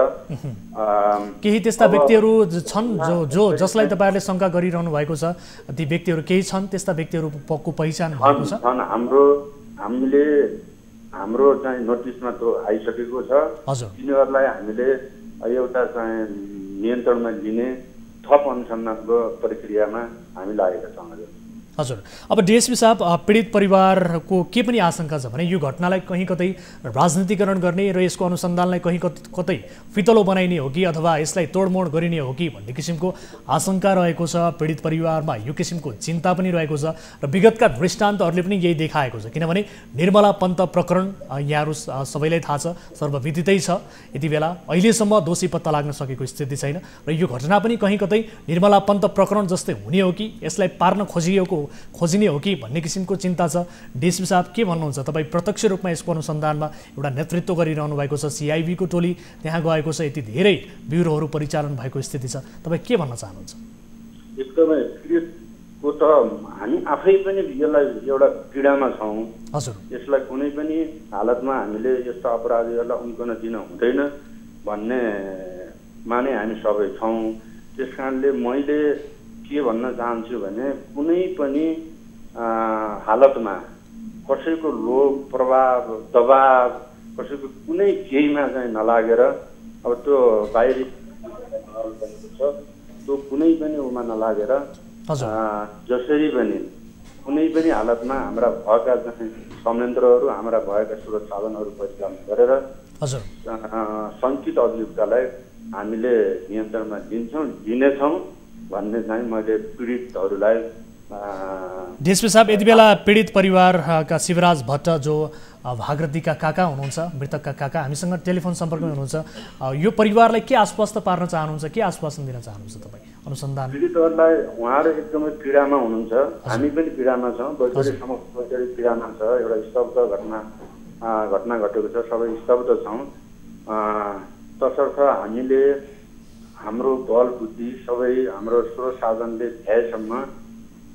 केही त्यस्ता व्यक्तिहरू छन् जो जसलाई तपाईँहरूले शङ्का गरिरहनु भएको छ, ती व्यक्तिहरू केही छन् त्यस्ता व्यक्तिहरूको पहिचान भएको छ? हाम्रो चाहिँ नोटिसमा त्यो आइसकेको छ। तिनीहरूलाई हामीले एउटा चाहिँ नियन्त्रणमा लिने थप अनुसन्धानको प्रक्रियामा हामी लागेका छौँ। हजुर, अब डिएसपी साहब, पीडित परिवारको के पनि आशंका छ भने यो घटनालाई कहीँ कतै राजनीतिकरण गर्ने र यसको अनुसन्धानलाई कहीँ कतै फितलो बनाइने हो कि अथवा यसलाई तोडमोड गरिने हो कि भन्ने किसिमको आशंका रहेको छ। पीडित परिवारमा यो किसिमको चिन्ता पनि रहेको छ र विगतका दृष्टान्तहरूले पनि यही देखाएको छ। किनभने निर्मला पन्त प्रकरण यहाँहरू सबैलाई थाहा छ, सर्वविदितै छ। यति बेला अहिलेसम्म दोषी पत्ता लाग्न सकेको स्थिति छैन र यो घटना पनि कहीँ कतै निर्मला पन्त प्रकरण जस्तै हुने हो कि यसलाई पार्न खोजिने हो कि भन्ने किसिमको चिन्ता छ। डिएसपी साहब, के भन्नुहुन्छ? तपाईँ प्रत्यक्ष रूपमा यसको अनुसन्धानमा एउटा नेतृत्व गरिरहनु भएको छ, सिआइबीको टोली त्यहाँ गएको छ, यति धेरै ब्युरोहरू परिचालन भएको स्थिति छ, तपाईँ के भन्न चाहनुहुन्छ? एकदमै पीडितको त हामी आफै पनि यसलाई एउटा पीडामा छौँ। हजुर, यसलाई कुनै पनि हालतमा हामीले यस्ता अपराधीहरूलाई उम्कन दिन हुँदैन भन्ने माने हामी सबै छौँ। त्यस कारणले मैले के भन्न चाहन्छु भने कुनै पनि हालतमा कसैको लोभ, प्रभाव, दबाव, कसैको कुनै केहीमा चाहिँ नलागेर अब त्यो बाहिरी छ त्यो कुनै पनि उमा नलागेर जसरी पनि कुनै पनि हालतमा हाम्रा भएका चाहिँ संयन्त्रहरू, हाम्रा भएका स्रोत साधनहरू परिचालन गरेर शङ्कित अभियुक्तलाई हामीले नियन्त्रणमा लिनेछौँ भन्ने चाहिँ मैले पीडितहरूलाई। डिएसपी साहब, यति बेला पीडित परिवारका शिवराज भट्ट जो भागरथीका काका हुनुहुन्छ, मृतकका काका, हामीसँग टेलिफोन सम्पर्कमा हुनुहुन्छ। यो परिवारलाई के आश्वस्त पार्न चाहनुहुन्छ, के आश्वासन दिन चाहनुहुन्छ तपाईँ? अनुसन्धान पीडितहरूलाई उहाँहरू एकदमै पीडामा हुनुहुन्छ, हामी पनि पीडामा छौँ, बैतडी पीडामा छ। एउटा स्तब्ध घटना घटेको छ, सबै स्तब्ध छौँ। तसर्थ हामीले हाम्रो बल बुद्धि सबै हाम्रो स्रोत साधनले भ्याएसम्म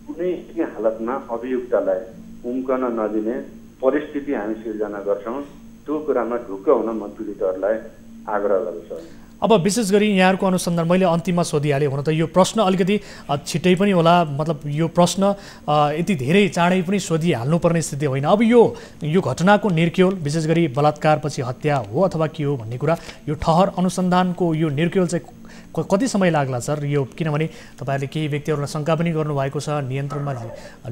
कुनै पनि हालतमा अभियुक्तलाई उम्कन नदिने परिस्थिति हामी सिर्जना गर्छौँ। त्यो कुरामा ढुक्क हुन म पीडितहरूलाई आग्रह गर्छु। अब विशेष गरी यहाँहरूको अनुसन्धान मैले अन्तिममा सोधिहालेँ। हुन त यो प्रश्न अलिकति छिट्टै पनि होला, मतलब यो प्रश्न यति धेरै चाँडै पनि सोधिहाल्नुपर्ने स्थिति होइन। अब यो घटनाको निर्क्योल, विशेष गरी बलात्कारपछि हत्या हो अथवा के हो भन्ने कुरा, यो ठहर अनुसन्धानको यो निर्क्योल चाहिँ कति समय लाग्ला सर? यो किनभने तपाईँहरूले केही व्यक्तिहरूलाई शङ्का पनि गर्नुभएको छ, नियन्त्रणमा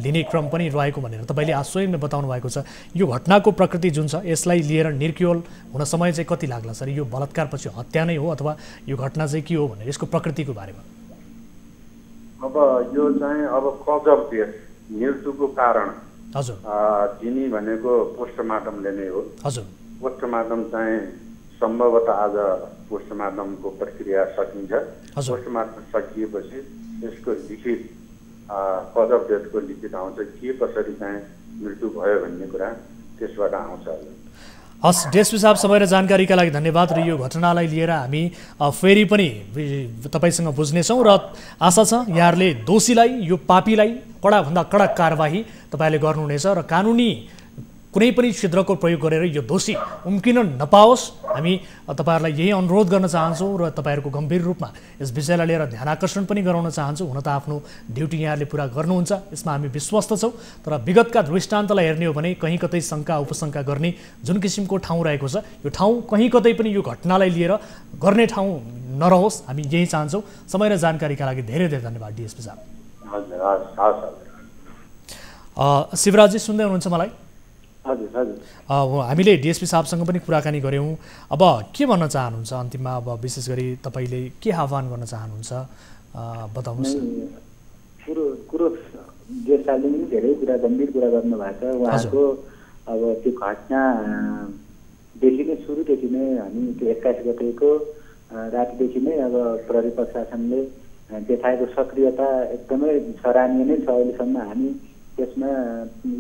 लिने क्रम पनि रहेको भनेर तपाईँले आज स्वयं बताउनु भएको छ। यो घटनाको प्रकृति जुन छ यसलाई लिएर निर्क्योल हुन समय चाहिँ कति लाग्ला सर? यो बलात्कारपछि हत्या नै हो अथवा यो घटना चाहिँ के हो भनेर यसको प्रकृतिको बारेमा? अब यो चाहिँ अब कज अफ डेथ, मृत्युको कारण हजुर जिनी भनेको पोस्टमार्टमले नै हो। हजुर, पोस्टमार्टम चाहिँ सम्भवतः आज पोस्टमार्टमको प्रक्रिया सकिन्छ। पोस्टमार्टम सकिएपछि यसको लिखित कज अफ डेथको लिखित आउँछ, के कसरी चाहिँ मृत्यु भयो भन्ने कुरा त्यसबाट आउँछ। हस् डिएसपी साहब, समय र जानकारीका लागि धन्यवाद। र यो घटनालाई लिएर हामी फेरि पनि तपाईँसँग बुझ्नेछौँ र आशा छ यहाँहरूले दोषीलाई, यो पापीलाई कडाभन्दा कडा कारबाही तपाईँहरूले गर्नुहुनेछ र कानुनी कुनै पनि छिद्रको प्रयोग गरेर यो दोषी उम्किन नपाओस्। हामी तपाईँहरूलाई यही अनुरोध गर्न चाहन्छौँ र तपाईँहरूको गम्भीर रूपमा यस विषयलाई लिएर ध्यान आकर्षण पनि गराउन चाहन्छौँ। हुन त आफ्नो ड्युटी यहाँहरूले पुरा गर्नुहुन्छ, यसमा हामी विश्वस्त छौँ। तर विगतका दृष्टान्तलाई हेर्ने हो भने कहीँ कतै शङ्का उपशङ्का गर्ने जुन किसिमको ठाउँ रहेको छ, यो ठाउँ कहीँ कतै पनि यो घटनालाई लिएर गर्ने ठाउँ नरहोस्, हामी यही चाहन्छौँ। समय र जानकारीका लागि धेरै धेरै धन्यवाद डिएसपी साहब। शिवराजजी सुन्दै हुनुहुन्छ मलाई? हामीले डिएसपी साहबसँग पनि कुराकानी गऱ्यौँ। अब के भन्न चाहनुहुन्छ अन्तिममा? अब विशेष गरी तपाईँले के आह्वान गर्न चाहनुहुन्छ बताउनुहोस्। कुरो जे सालले पनि धेरै कुरा गम्भीर कुरा गर्नुभएको छ। उहाँको अब त्यो घटनादेखि नै सुरुदेखि नै हामी त्यो 21 गतेको रातिदेखि नै अब प्रहरी प्रशासनले देखाएको सक्रियता एकदमै सराहनीय नै छ। अहिलेसम्म हामी त्यसमा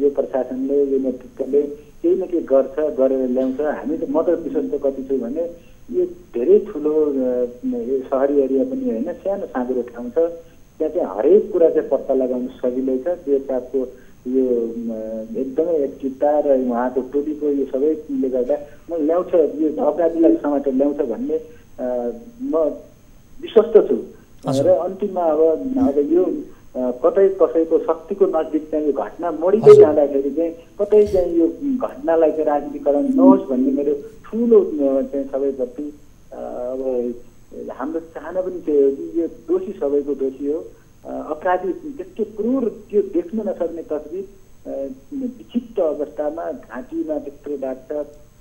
यो प्रशासनले यो नेतृत्वले केही न केही गर्छ, गरेर ल्याउँछ। हामी त म त विश्वास त कति छु भने यो धेरै ठुलो सहरी एरिया पनि होइन, सानो साँगुरो ठाउँ छ, त्यहाँ चाहिँ हरेक कुरा चाहिँ पत्ता लगाउनु सजिलै छ। त्यो हिसाबको यो एकदमै एक्टिभता र उहाँको टोलीको यो सबैले गर्दा म ल्याउँछ, यो अपराधीलाई समातेर ल्याउँछ भन्ने म विश्वस्त छु। र अन्तिममा अब यो कतै कसैको शक्तिको नजिक चाहिँ यो घटना मोडिँदै जाँदाखेरि चाहिँ कतै चाहिँ यो घटनालाई चाहिँ राजनीतिकरण नहोस् भन्ने मेरो ठुलो चाहिँ सबैप्रति अब हाम्रो चाहना पनि त्यही हो कि यो दोषी सबैको दोषी हो। अपराधी त्यस्तो क्रूर, त्यो देख्न नसक्ने तस्बिर, विक्षिप्त अवस्थामा घाँटीमा त्यत्रो दाग छ,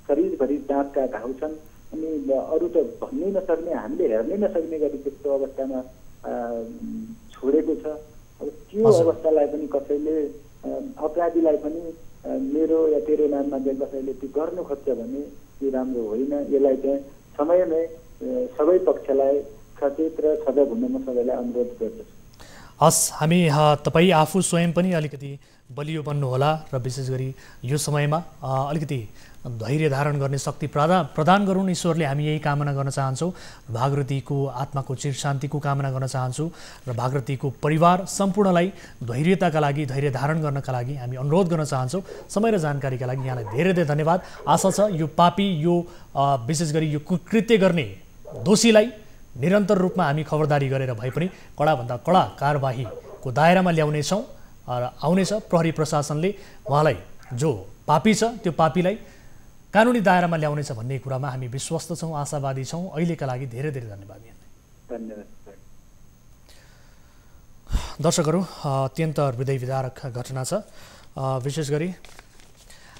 शरीरभरि दाँतका घाउ छन्, अनि अरू त भन्नै नसक्ने, हामीले हेर्नै नसक्ने गरी त्यस्तो अवस्थामा छोडेको छ। अब त्यो अवस्थालाई पनि कसैले अपराधीलाई पनि मेरो या तेरो नाममा चाहिँ कसैले त्यो गर्नु खोज्छ भने त्यो राम्रो होइन। यसलाई चाहिँ समयमै सबै पक्षलाई सचेत र सजग हुन म सबैलाई अनुरोध गर्दछु। हस्, हामी तपाईँ आफू स्वयं पनि अलिकति बलियो बन्नुहोला र विशेष गरी यो समयमा अलिकति धैर्य धारण गर्ने शक्ति प्रदान गरून् ईश्वरले, हामी यही कामना गर्न चाहन्छौँ। भागरथीको आत्माको चिर शान्तिको कामना गर्न चाहन्छु र भागरथीको परिवार सम्पूर्णलाई धैर्यताका लागि, धैर्य धारण गर्नका लागि हामी अनुरोध गर्न चाहन्छौँ। समय र जानकारीका लागि यहाँलाई धेरै धेरै धन्यवाद। आशा छ यो पापी, यो विशेष गरी यो कुकृत्य गर्ने दोषीलाई निरन्तर रूपमा हामी खबरदारी गरेर भए पनि कडाभन्दा कडा कारबाहीको दायरामा ल्याउनेछौँ र आउनेछ। प्रहरी प्रशासनले उहाँलाई जो पापी छ त्यो पापीलाई कानुनी दायरामा ल्याउनेछ भन्ने कुरामा हामी विश्वस्त छौँ, आशावादी छौँ। अहिलेका लागि धेरै धेरै धन्यवाद। दर्शकहरू, अत्यन्त हृदय विदारक घटना छ। विशेष गरी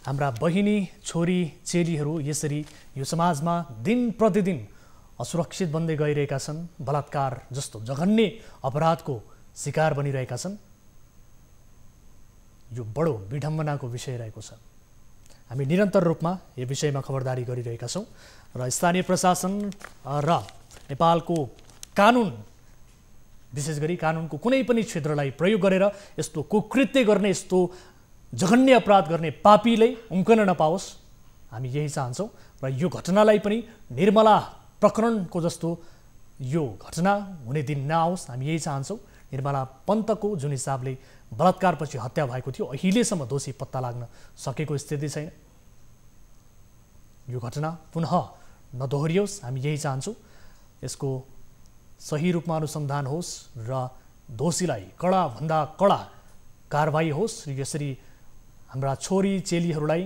हाम्रा बहिनी, छोरी, चेलीहरू यसरी यो समाजमा दिन प्रतिदिन असुरक्षित बन्दै गइरहेका छन्, बलात्कार जस्तो जघन्य अपराधको शिकार बनिरहेका छन्। यो बडो विडम्बनाको विषय रहेको छ। हामी निरन्तर रूपमा यो विषयमा खबरदारी गरिरहेका छौँ र स्थानीय प्रशासन र नेपालको कानुन, विशेष गरी कानुनको कुनै पनि क्षेत्रलाई प्रयोग गरेर यस्तो कुकृत्य गर्ने, यस्तो जघन्य अपराध गर्ने पापीले उम्कन नपाओस्, हामी यही चाहन्छौँ। र यो घटनालाई पनि निर्मला प्रकरणको जस्तो यो घटना हुने दिन नआओस्, हामी यही चाहन्छौँ। निर्मला पन्तको जुन हिसाबले बलात्कारपछि हत्या भएको थियो, अहिलेसम्म दोषी पत्ता लाग्न सकेको स्थिति छैन। यो घटना पुनः नदोहोरियोस्, हामी यही चाहन्छौँ। यसको सही रूपमा अनुसन्धान होस् र दोषीलाई कडाभन्दा कडा कारबाही होस्। यसरी हाम्रा छोरी चेलीहरूलाई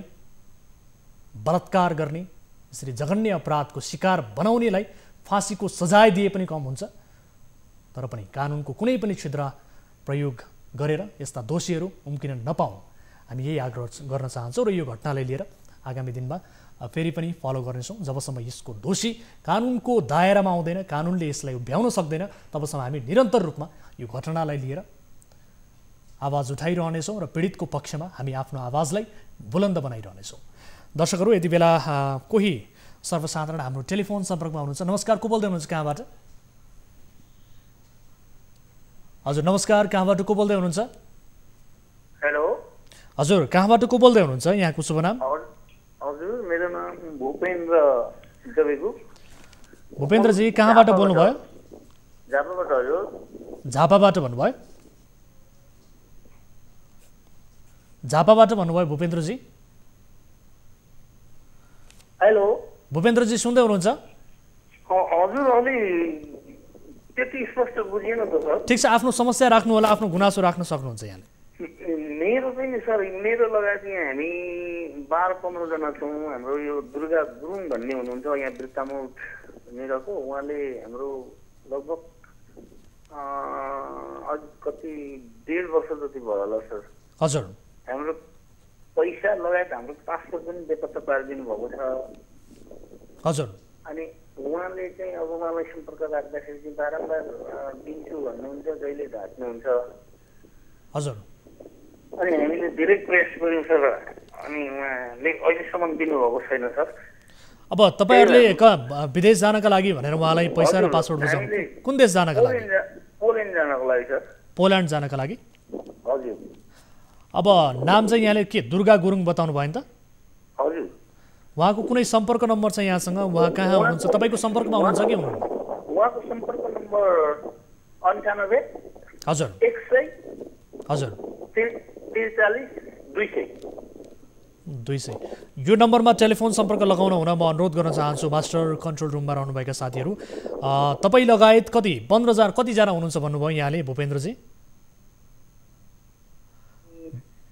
बलात्कार गर्ने, यसरी जघन्य अपराधको शिकार बनाउनेलाई फाँसीको सजाय दिए पनि कम हुन्छ। तर पनि कानुनको कुनै पनि छिद्र प्रयोग गरेर यस्ता दोषीहरू उम्किन नपाउन्, हामी यही आग्रह गर्न चाहन्छौँ। र यो घटनालाई लिएर आगामी दिनमा फेरि पनि फलो गर्नेछौँ। जबसम्म यसको दोषी कानुनको दायरामा आउँदैन, कानुनले यसलाई उभ्याउन सक्दैन, तबसम्म हामी निरन्तर रूपमा यो घटनालाई लिएर आवाज उठाइरहनेछौँ र पीडितको पक्षमा हामी आफ्नो आवाजलाई बुलन्द बनाइरहनेछौँ। दर्शकहरू, यति बेला कोही सर्वसाधारण हाम्रो टेलिफोन सम्पर्कमा हुनुहुन्छ। नमस्कार, को बोल्दै हुनुहुन्छ, कहाँबाट? हजुर नमस्कार, कहाँबाट को बोल्दै हुनुहुन्छ? हेलो हजुर, कहाँबाट को बोल्दै हुनुहुन्छ? यहाँको शुभ नाम? हजुर, मेरो नाम भूपेन्द्र सिद्धबेगु। भूपेन्द्रजी, कहाँबाट बोल्नुभयो? झापाबाट। हजुर, झापाबाट भन्नुभयो? झापाबाट भन्नुभयो भूपेन्द्रजी? हेलो भूपेन्द्रजी, सुन्दै हुनुहुन्छ? हजुर, अलि त्यति स्पष्ट बुझिएन त सर। ठिक छ, आफ्नो समस्या राख्नु होला, आफ्नो गुनासो राख्न सक्नुहुन्छ यहाँले। मेरो चाहिँ सर, मेरो लगायत यहाँ हामी 12-15 जना छौँ। हाम्रो यो दुर्गा गुरुङ भन्ने हुनुहुन्छ यहाँ बिर्तामोड मेरको, उहाँले हाम्रो लगभग कति 1.5 वर्ष जति भयो होला सर। हजुर, हाम्रो पैसा लगायत हाम्रो पासपोर्ट पनि बेपत्ता पारिदिनु भएको छ। हजुर, अनि उहाँले चाहिँ अब उहाँलाई सम्पर्क राख्दाखेरि चाहिँ बारम्बार दिन्छु भन्नुहुन्छ, जहिले ढाट्नुहुन्छ। हजुर, अनि हामीले धेरै प्रयास गर्यौँ सर, अनि उहाँले अहिलेसम्म दिनुभएको छैन सर। अब तपाईँहरूले विदेश जानका लागि भनेर उहाँलाई पैसा र पासपोर्ट बुझाउनु, कुन देश जानका लागि? जानको लागि सर। पोल्यान्ड जानका लागि? हजुर। अब नाम चाहिँ यहाँले के दुर्गा गुरुङ बताउनु भयो नि त? हजुर। उहाँको कुनै सम्पर्क नम्बर छ यहाँसँग? उहाँ कहाँ हुनुहुन्छ? तपाईँको सम्पर्कमा हुनुहुन्छ कि हुनुहुन्न? उहाँको सम्पर्क नम्बर 98 हजुर 100 हजुर 43 200। यो नम्बरमा टेलिफोन सम्पर्क लगाउन हुन म अनुरोध गर्न चाहन्छु मास्टर कन्ट्रोल रुममा रहनुभएका साथीहरू। तपाईँ लगायत कति 15,000 कतिजना हुनुहुन्छ भन्नुभयो यहाँले भूपेन्द्रजी?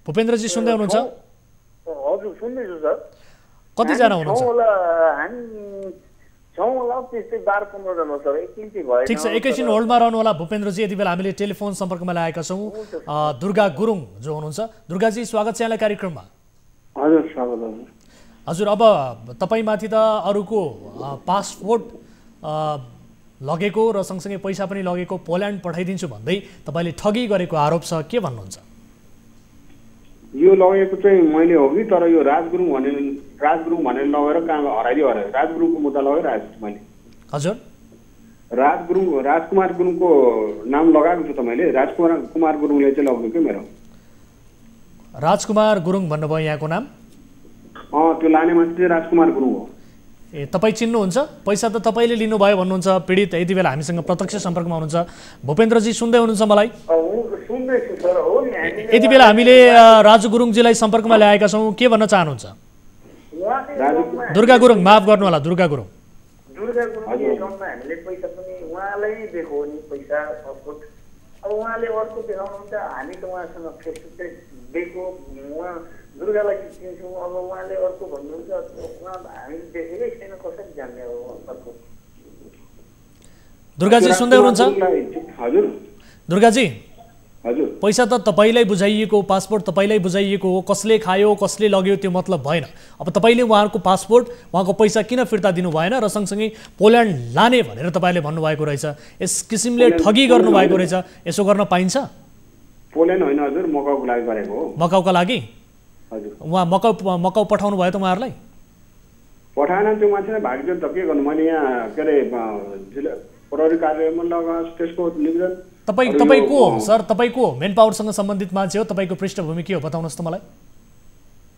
भूपेन्द्रजी सुन्दै हुनुहुन्छ? हजुर सुन्दैछु सर। कतिजना हुनुहुन्छ? ठिक छ, एकैछिन होल्डमा रहनु होला भूपेन्द्रजी। यति बेला हामीले टेलिफोन सम्पर्कमा ल्याएका छौँ दुर्गा गुरुङ जो हुनुहुन्छ। दुर्गाजी स्वागत छ यहाँलाई कार्यक्रममा। हजुर स्वागत। हजुर अब तपाईँमाथि त अरूको पासपोर्ट लगेको र सँगसँगै पैसा पनि लगेको पोल्यान्ड पठाइदिन्छु भन्दै तपाईँले ठगी गरेको आरोप छ, के भन्नुहुन्छ? यो लगेको चाहिँ मैले हो कि तर यो राजगुरुङ भनेर लगेर कहाँ हराइदियो अरे राजगुरुङको मुद्दा लगेर आएको छु मैले। हजुर राजकुमार गुरुङको नाम लगाएको छु त मैले। राजकुमार गुरुङले चाहिँ लग्यो कि मेरो। राजकुमार गुरुङ भन्नुभयो यहाँको नाम? त्यो लाने मान्छे चाहिँ राजकुमार गुरुङ हो। ए तपाईँ चिन्नुहुन्छ? पैसा त तपाईँले लिनुभयो भन्नुहुन्छ पीडित यति बेला हामीसँग प्रत्यक्ष सम्पर्कमा हुनुहुन्छ। भूपेन्द्रजी सुन्दै हुनुहुन्छ मलाई? यति बेला हामीले राजु गुरुङजीलाई सम्पर्कमा ल्याएका छौँ, के भन्न चाहनुहुन्छ? दुर्गा गुरुङ, माफ गर्नु होला दुर्गा गुरुङ। हामीले पैसा पनि उहाँलाई दिएको हो नि पैसा पासपोर्ट। अब उहाँले अर्को देखाउनुहुन्छ, हामी त उहाँसँग फेस टु फेस दिएको। उहाँ दुर्गालाई चिन्छौँ, अब उहाँले अर्को भन्नुहुन्छ। उहाँ हामीले देखेकै छैन, कसरी जान्ने हो अर्को? दुर्गाजी सुन्दै हुनुहुन्छ? हजुर दुर्गाजी हजुर पैसा त तपाईँलाई बुझाइएको, पासपोर्ट तपाईँलाई बुझाइएको हो, कसले खायो कसले लग्यो त्यो मतलब भएन। अब तपाईँले उहाँहरूको पासपोर्ट उहाँको पैसा किन फिर्ता दिनु भएन र सँगसँगै पोल्यान्ड लाने भनेर तपाईँले भन्नुभएको रहेछ। यस किसिमले ठगी गर्नुभएको रहेछ, यसो गर्न पाइन्छ? पोल्यान्ड होइन हजुर, मकाउको लागि गरेको हो। मकाउका लागि? हजुर। उहाँ मकाउ पठाउनु भयो त उहाँहरूलाई? पठाएन, त्यो मान्छे भाग्यो त के गर्नु। मैले यहाँ के अरे प्रहरी कार्यालयमा लगाएँ त्यसको निवेदन। तपाईँको सर तपाईँको मेन पावरसँग सम्बन्धित मान्छे हो, तपाईँको पृष्ठभूमि के हो बताउनुहोस् त मलाई।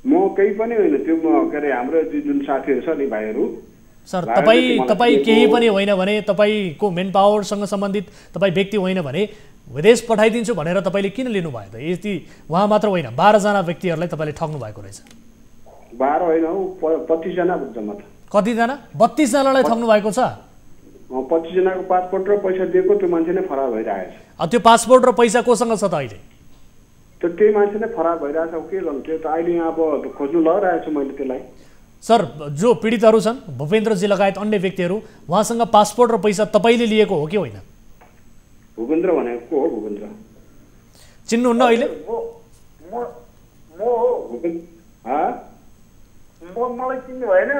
म केही पनि होइन, त्यो के अरे हाम्रो जुन साथीहरू छ नि भाइहरू। सर तपाईँ केही पनि होइन भने, तपाईँको मेन पावरसँग सम्बन्धित तपाईँ व्यक्ति होइन भने विदेश पठाइदिन्छु भनेर तपाईँले किन लिनुभयो त? यति उहाँ मात्र होइन 12जना व्यक्तिहरूलाई तपाईँले ठग्नु भएको रहेछ। 12 होइन हौ, 25 जना जम्मा त। कतिजना? 32 जनालाई ठग्नु भएको छ। 25 जनाको पासपोर्ट र पैसा दिएको त्यो मान्छे नै फरार भइरहेछ। त्यो पासपोर्ट र पैसा कोसँग छ त अहिले? त त्यही मान्छे नै फरार भइरहेछ। के गर्नु, त्यो त अहिले यहाँ अब खोज्नु लगाइरहेको छु मैले त्यसलाई। सर जो पीडितहरू छन् भूपेन्द्रजी लगायत अन्य व्यक्तिहरू, उहाँसँग पासपोर्ट र पैसा तपाईँले लिएको हो कि होइन? भूपेन्द्र भनेको हो। भूपेन्द्र चिन्नुहुन्न अहिले? मलाई चिन्नु भएन।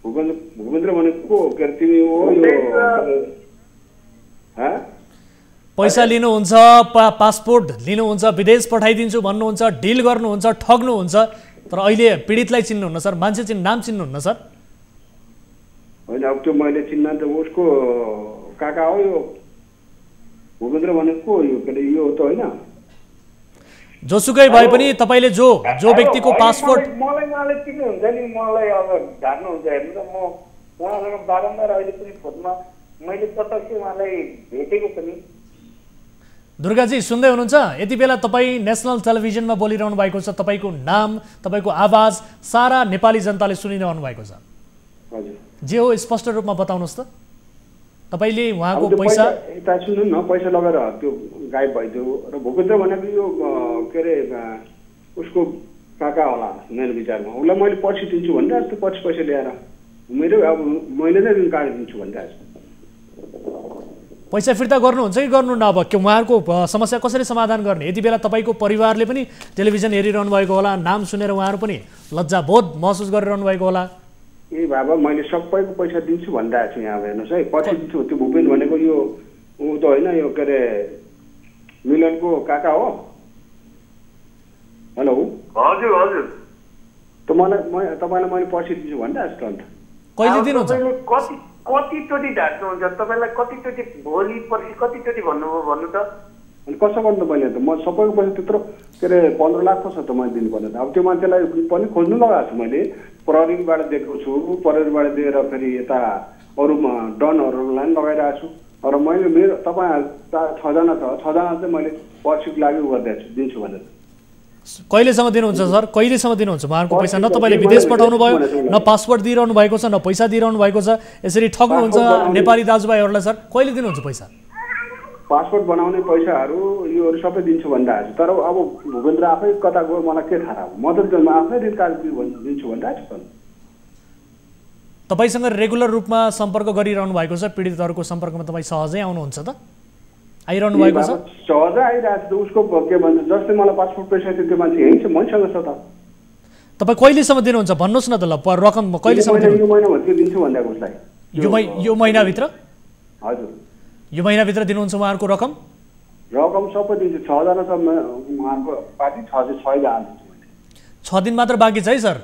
भूपेन्द्र भनेको के तिमी हो? पैसा लिनुहुन्छ, पासपोर्ट लिनुहुन्छ, विदेश पठाइदिन्छु भन्नुहुन्छ, डिल गर्नुहुन्छ, ठग्नुहुन्छ, तर अहिले पीडितलाई चिन्नुहुन्न सर? मान्छे नाम चिन्नुहुन्न सर? होइन, अब त्यो मैले चिन्न त उसको काका हो यो भूपेन्द्र भनेको। यो के अरे यो त होइन, जोसुकै भए पनि तपाईँले जो व्यक्तिको पासपोर्ट मलाई उहाँले चिन्नुहुन्छ नि, मलाई अब ढाक्नुहुन्छ हेर्नु त। म उहाँसँग बारम्बार अहिले पनि फोनमा मैले प्रत्यक्ष उहाँलाई भेटेको पनि। दुर्गाजी सुन्दै हुनुहुन्छ? यति बेला तपाईँ नेसनल टेलिभिजनमा बोलिरहनु भएको छ, तपाईँको नाम तपाईँको आवाज सारा नेपाली जनताले सुनिरहनु भएको छ। जे हो स्पष्ट रूपमा बताउनुहोस् त। तपाईँले उहाँको पैसा यता सुन्नु न, पैसा लगेर त्यो गायब भइदियो र भूपेन्द्र भनेको यो के अरे उसको काका होला मेरो विचारमा। उसलाई मैले पछि दिन्छु भनिरहेको छु, पछि पैसा ल्याएर मेरो अब मैले नै ऋण काटिदिन्छु भनिरहेको छु। पैसा फिर्ता गर्नुहुन्छ कि गर्नुहुन्न? अब के उहाँहरूको समस्या कसरी समाधान गर्ने? यति बेला तपाईँको परिवारले पनि टेलिभिजन हेरिरहनु भएको होला, नाम सुनेर उहाँहरू पनि लज्जाबोध महसुस गरिरहनु भएको होला। ए बाबा, मैले सबैको पैसा दिन्छु भनिरहेको छु यहाँ हेर्नुहोस् है, पछि दिन्छु। त्यो भूपेन भनेको यो ऊ त होइन, यो के अरे मिलनको काका हो। हेलो। हजुर हजुर। त तपाईँलाई मैले पछि दिन्छु भनिरहेको छु त। अन्त कहिले दिनुहुन्छ? कतिचोटि ढाट्नुहुन्छ तपाईँलाई? कतिचोटि भोलि पर्सि कतिचोटि भन्नुभयो भन्नु त? अनि कसो गर्नु मैले त? म सबैको पैसा त्यत्रो के अरे 15 लाख कसो त मैले दिनुपर्ने त? अब त्यो मान्छेलाई पनि खोज्नु लगाएको छु मैले, प्रहरीबाट दिएको छु, प्रहरीबाट दिएर फेरि यता अरू डनहरूलाई पनि लगाइरहेको छु। र मैले मेरो तपाईँ 6 जना छ, 6 जना चाहिँ मैले पर्सिको लागि गरिदिएको छु, दिन्छु भनेर। कहिलेसम्म दिनुहुन्छ सर? कहिलेसम्म दिनुहुन्छ उहाँहरूको पैसा? न तपाईँले विदेश पठाउनु भयो, न पासपोर्ट दिइरहनु भएको छ, न पैसा दिइरहनु भएको छ, यसरी ठग्नुहुन्छ नेपाली दाजुभाइहरूलाई सर। कहिले दिनुहुन्छ पैसा? पासपोर्ट बनाउने पैसाहरू योहरू सबै दिन्छु भनिरहेको छु, तर अब भूपेन्द्र आफै कता गयो मलाई के थाहा? म त आफ्नै ऋण कार्ड दिन्छु भनिरहेको छु। तपाईँसँग रेगुलर रूपमा सम्पर्क गरिरहनु भएको छ? पीडितहरूको सम्पर्कमा तपाईँ सहजै आउनुहुन्छ त? आइरहनु भएको छ? सहजै आइरहेको छ। उसको के भन्छ, जस्तै मलाई पासपोर्ट पैसा थियो त्यो मान्छे यहीँ छ, मसँग छ त। तपाईँ कहिलेसम्म दिनुहुन्छ भन्नुहोस् न त? ल रकम कहिलेसम्म दिनुहुन्छ? यो महिनामा त्यो दिन्छु भनिरहेको उसलाई। यो महिनाभित्र? हजुर, यो महिनाभित्र दिनुहुन्छ उहाँहरूको रकम? रकम सबै दिन्छु। 6 जना छ उहाँको पार्टी, 6 जना दिन्छु मैले। 6 दिन मात्र बाँकी छ है सर?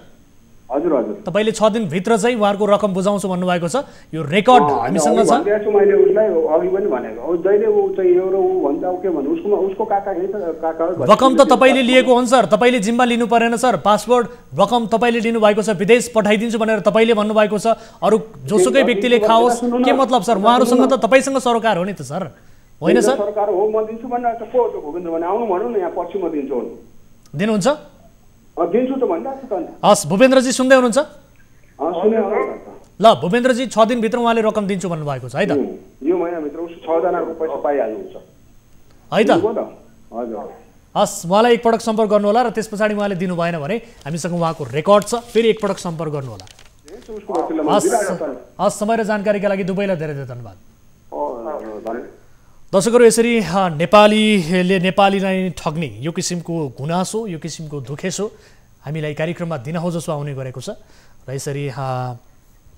हजुर हजुर। तपाईँले 6 दिनभित्र चाहिँ उहाँहरूको रकम बुझाउँछु भन्नुभएको छ, यो रेकर्ड हामीसँग छ। मैले उसलाई अघि पनि भनेको, अब जहिले ऊ चाहिँ यो र ऊ भन्छ, अब के भन्नु, उसको काका रकम त तपाईँले लिएको हो सर, तपाईँले जिम्मा लिनु परेन सर। पासपोर्ट रकम तपाईँले लिनुभएको छ, विदेश पठाइदिन्छु भनेर तपाईँले भन्नुभएको छ। अरू जोसुकै व्यक्तिले खाओस् के मतलब सर? उहाँहरूसँग त तपाईँसँग सरोकार हो नि त सर, होइन सर? सरकार हो, म दिन्छु भनेर त को हो भूपेन्द्र भने आउनु भन्नु न, यहाँ पछि म दिन्छु। दिनुहुन्छ? दिन्छु त भनिरहेको छु त। हस् भूपेन्द्रजी सुन्दै हुनुहुन्छ? सुने ल भूपेन्द्रजी 6 दिनभित्र उहाँले रकम दिन्छु भन्नुभएको छ है त? यो महिनाभित्र उसको 6 जनाको पैसा पाइहाल्नुहुन्छ है त? हजुर। हस् उहाँलाई एकपटक सम्पर्क गर्नु होला र त्यस पछाडि उहाँले दिनु भएन भने हामीसँग उहाँको रेकर्ड छ, फेरि एकपटक सम्पर्क गर्नु होला। हस् समय र जानकारीका लागि दुवैलाई धेरै धेरै धन्यवाद। दर्शकहरू, यसरी नेपालीले नेपालीलाई ठग्ने यो किसिमको गुनासो, यो किसिमको दुखेसो हामीलाई कार्यक्रममा दिनहुँ जसो आउने गरेको छ र यसरी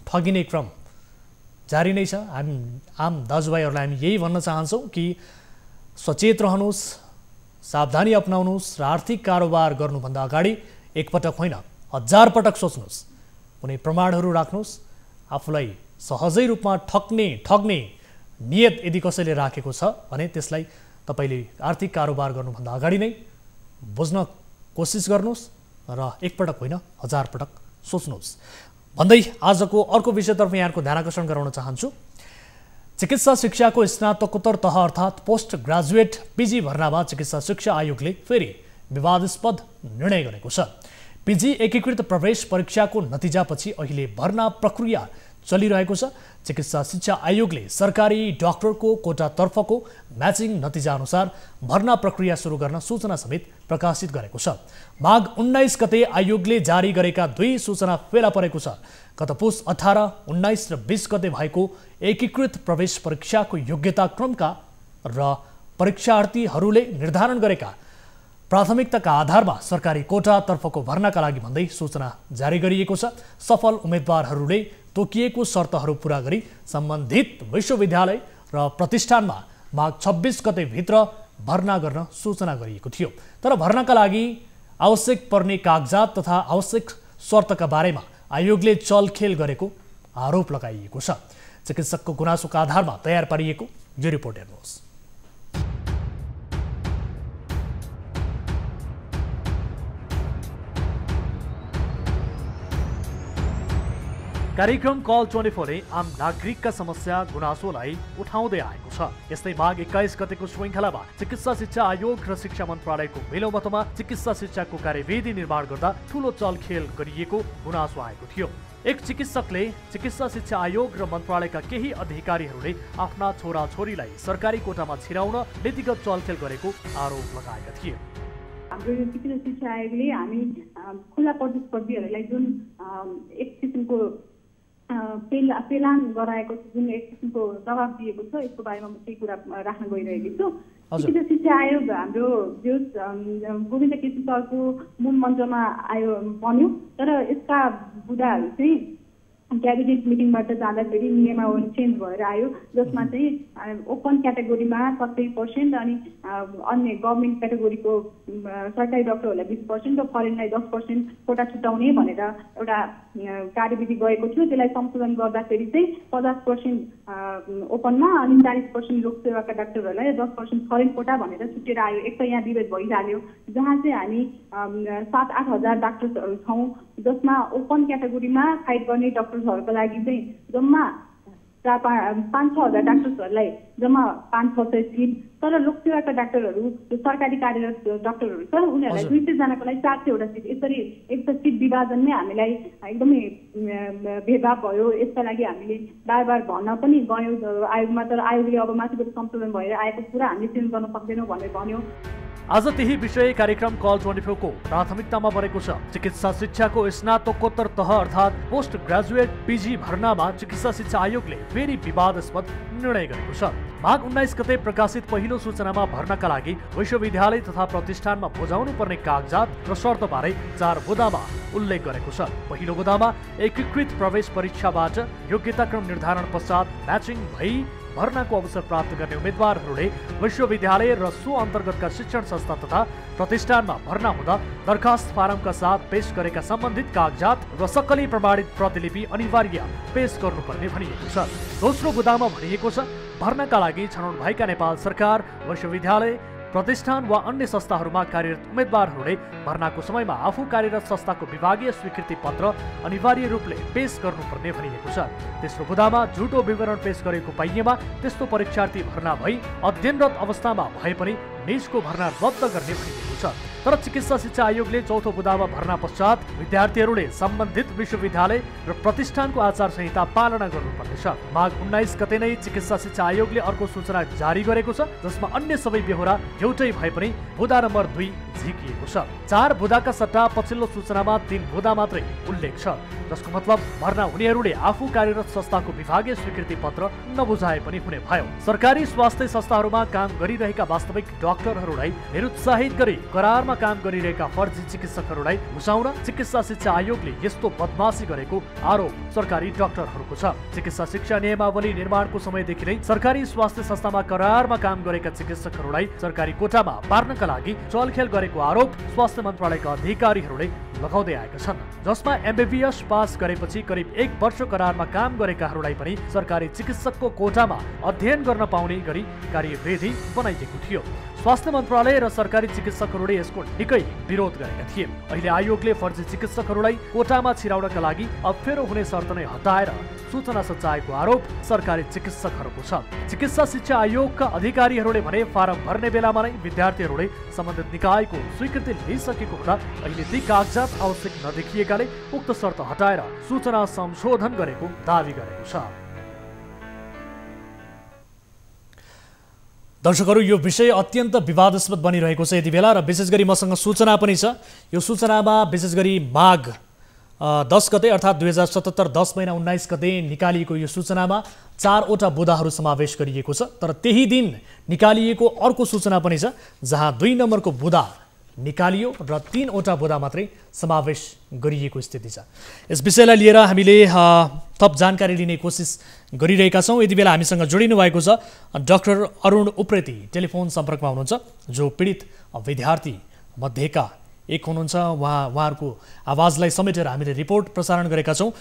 ठगिने क्रम जारी नै छ। हामी आम दाजुभाइहरूलाई हामी यही भन्न चाहन्छौँ कि सचेत रहनुहोस्, सावधानी अपनाउनुहोस् र आर्थिक कारोबार गर्नुभन्दा अगाडि एकपटक होइन 1000 पटक सोच्नुहोस्, कुनै प्रमाणहरू राख्नुहोस्। आफूलाई सहजै रूपमा ठग्ने नियत यदि कसैले राखेको छ भने त्यसलाई तपाईँले आर्थिक कारोबार गर्नुभन्दा अगाडि नै बुझ्न कोसिस गर्नुहोस् र एकपटक होइन 1000 पटक सोच्नुहोस् भन्दै आजको अर्को विषयतर्फ यहाँको ध्यान आकर्षण गराउन चाहन्छु। चिकित्सा शिक्षाको स्नातकोत्तर तह अर्थात् पोस्ट ग्रेजुएट पिजी भर्नामा चिकित्सा शिक्षा आयोगले फेरि विवादास्पद निर्णय गरेको छ। पिजी एकीकृत प्रवेश परीक्षाको नतिजापछि अहिले भर्ना प्रक्रिया चलिरहेको छ। चिकित्सा शिक्षा आयोगले सरकारी डाक्टरको कोटातर्फको म्याचिङ नतिजा अनुसार भर्ना प्रक्रिया सुरु गर्न सूचना समेत प्रकाशित गरेको छ। माघ 19 गते आयोगले जारी गरेका 2 सूचना फेला परेको छ। गत पुस 18, 19 र 20 गते भएको एकीकृत प्रवेश परीक्षाको योग्यता क्रमका र परीक्षार्थीहरूले निर्धारण गरेका प्राथमिकताका आधारमा सरकारी कोटातर्फको भर्नाका लागि भन्दै सूचना जारी गरिएको छ। सफल उम्मेदवारहरूले तोकिएको शर्तहरू पूरा गरी सम्बन्धित विश्वविद्यालय र प्रतिष्ठानमा माघ 26 गतेभित्र भर्ना गर्न सूचना गरिएको थियो। तर भर्नाका लागि आवश्यक पर्ने कागजात तथा आवश्यक शर्तका बारेमा आयोगले चलखेल गरेको आरोप लगाइएको छ। चिकित्सकको गुनासोका आधारमा तयार पारिएको यो रिपोर्ट हेर्नुहोस्। कार्यक्रम कल 24 ले आम नागरिकका समस्या गुनासोलाई उठाउँदै आएको छ। यस्तै माघ 21 गतेको श्रृङ्खलामा चिकित्सा शिक्षा आयोग र शिक्षा मन्त्रालयको मिलोमतोमा चिकित्सा शिक्षाको कार्यविधि निर्माण गर्दा ठूलो चलखेल गरिएको गुनासो आएको थियो। एक चिकित्सकले चिकित्सा शिक्षा आयोग र मन्त्रालयका केही अधिकारीहरूले आफ्ना छोराछोरीलाई सरकारी कोटामा छिराउन नीतिगत चलखेल गरेको आरोप लगाएका थिए। हाम्रो यो चिकित्सा शिक्षा आयोगले हामी खुला प्रतिस्पर्धीहरूलाई जुन एक किसिमको पेलान गराएको छ, जुन एक किसिमको दबाब दिएको छ, यसको बारेमा म केही कुरा राख्न गइरहेकी छु। चिकित्सा शिक्षा आयोग हाम्रो जो गोविन्द केसी सरको मूल मञ्चमा बन्यो, तर यसका बुदाहरू चाहिँ क्याबिनेट मिटिङबाट जाँदाखेरि नियमावली चेन्ज भएर आयो, जसमा चाहिँ ओपन क्याटेगोरीमा 70% अनि अन्य गभर्मेन्ट क्याटेगोरीको सरकारी डक्टरहरूलाई 20% र फरेनलाई 10% कोटा छुटाउने भनेर एउटा कार्यविधि गएको थियो। त्यसलाई संशोधन गर्दाखेरि चाहिँ 50% ओपनमा अनि 40% लोकसेवाका डाक्टरहरूलाई 10% फरेन कोटा भनेर छुटेर आयो। एक त यहाँ विभेद भइहाल्यो, जहाँ चाहिँ हामी 7-8 हजार डाक्टरहरू छौँ, जसमा ओपन क्याटेगोरीमा फाइट गर्ने डक्टरहरूको लागि चाहिँ जम्मा 5-6 हजार डाक्टरहरूलाई जम्मा 500-600 सिट, तर लोकसेवाका डाक्टरहरू जो सरकारी कार्यरत डाक्टरहरू छ उनीहरूलाई 200 जनाको लागि 400 वटा सिट। यसरी एक त सिट विभाजनमै हामीलाई एकदमै भेदभाव भयो। यसका लागि हामीले बार भन्न पनि गयौँ आयोगमा, तर आयोगले अब माथिबाट संशोधन भएर आएको कुरा हामीले चेन्ज गर्न सक्दैनौँ भनेर भन्यो। आज त्यही विषय कार्यक्रम कल 24 को प्राथमिकतामा बनेको छ। चिकित्सा शिक्षाको स्नातकोत्तर तह अर्थात् पोस्ट ग्रेजुएट PG भर्नामा चिकित्सा शिक्षा आयोगले फेरि विवादास्पद निर्णय गरेको छ। माघ 19 गते प्रकाशित पहिलो सूचनामा भर्नाका लागि विश्वविद्यालय तथा प्रतिष्ठानमा बुझाउनु पर्ने कागजात र शर्तबारे 4 बुँदामा उल्लेख गरेको छ। पहिलो बुँदामा एकीकृत प्रवेश परीक्षाबाट योग्यताक्रम निर्धारण पश्चात म्याचिङ भई भर्नाको अवसर प्राप्त गर्ने उम्मेदवारहरूले विश्वविद्यालय र सो अन्तर्गतका शिक्षण संस्था तथा प्रतिष्ठानमा भर्ना हुँदा दरखास्त फारमका साथ पेश गरेका सम्बन्धित कागजात र सक्कली प्रमाणित प्रतिलिपि अनिवार्य पेश गर्नुपर्ने भनिएको छ। दोस्रो बुँदामा भनिएको छ, भर्नाका लागि छनौट भएका नेपाल सरकार, विश्वविद्यालय, प्रतिष्ठान वा अन्य संस्थाहरूमा कार्यरत उम्मेदवारहरूले भर्नाको समयमा आफू कार्यरत संस्थाको विभागीय स्वीकृति पत्र अनिवार्य रूपले पेश गर्नुपर्ने भनिएको छ। तेस्रो बुँदामा झुटो विवरण पेश गरेको पाइएमा त्यस्तो परीक्षार्थी भर्ना भई अध्ययनरत अवस्थामा भए पनि निजको भर्ना रद्द गर्ने भनिएको छ। तर चिकित्सा शिक्षा आयोगले चौथो बुँदामा भर्ना पश्चात विद्यार्थीहरूले सम्बन्धित विश्वविद्यालय र प्रतिष्ठानको आचार संहिता पालना गर्नुपर्नेछ। माघ 19 गते नै चिकित्सा शिक्षा आयोगले अर्को सूचना जारी गरेको छ, जसमा अन्य सबै बेहोरा एउटै भए पनि बुँदा नम्बर 2 झिकिएको छ। 4 बुँदाका सट्टा पछिल्लो सूचनामा 3 बुँदा मात्रै उल्लेख छ, जसको मतलब भर्ना हुनेहरूले आफू कार्यरत संस्थाको विभागीय स्वीकृति पत्र नबुझाए पनि हुने भयो। सरकारी स्वास्थ्य संस्थाहरूमा काम गरिरहेका वास्तविक डाक्टरहरूलाई निरुत्साहित गरी करारमा काम गरिरहेका फर्जी चिकित्सकहरूलाई घुसाउन चिकित्सा शिक्षा आयोगले यस्तो बदमासी गरेको आरोप सरकारी डाक्टरहरूको छ। चिकित्सा शिक्षा नियमावली निर्माणको समयदेखि नै सरकारी स्वास्थ्य संस्थामा करारमा काम गरेका चिकित्सकहरूलाई सरकारी कोटामा पार्नका लागि चलखेल गरेको आरोप स्वास्थ्य मन्त्रालयका अधिकारीहरूले लगाउँदै आएका छन्, जसमा MBBS पास गरेपछि करिब 1 वर्ष करारमा काम गरेकाहरूलाई पनि सरकारी चिकित्सकको कोटामा अध्ययन गर्न पाउने गरी कार्यविधि बनाइएको थियो। स्वास्थ्य मन्त्रालय र सरकारी चिकित्सकहरूले यसको निकै विरोध गरेका थिए। अहिले आयोगले फर्जी चिकित्सकहरूलाई कोटामा छिराउनका लागि अप्ठ्यारो हुने शर्त नै हटाएर सूचना सच्याएको आरोप सरकारी चिकित्सकहरूको छ। चिकित्सा शिक्षा आयोगका अधिकारीहरूले भने फारम भर्ने बेलामा नै विद्यार्थीहरूले सम्बन्धित निकायको स्वीकृति लिइसकेको हुँदा अहिले ती कागजात आवश्यक नदेखिएकाले उक्त शर्त हटाएर सूचना संशोधन गरेको दावी गरेको छ। दर्शकहरू, यो विषय अत्यन्त विवादास्पद बनिरहेको छ यति बेला र विशेष गरी मसँग सूचना पनि छ। यो सूचनामा विशेष गरी माघ 10 गते अर्थात् 2077 10 महिना 19 गते निकालिएको यो सूचनामा 4 वटा बुँदाहरू समावेश गरिएको छ। तर त्यही दिन निकालिएको अर्को सूचना पनि छ, जहाँ 2 नम्बरको बुँदा निकालियो र 3 वटा बुँदा मात्रै समावेश गरिएको स्थिति छ। यस विषयलाई लिएर हामीले थप जानकारी लिने कोसिस गरिरहेका छौँ। यति बेला हामीसँग जोडिनु भएको छ डाक्टर अरुण उप्रेती, टेलिफोन सम्पर्कमा हुनुहुन्छ, जो पीडित विद्यार्थी मध्येका एक हुनुहुन्छ। उहाँहरूको आवाजलाई समेटेर हामीले रिपोर्ट प्रसारण गरेका छौँ।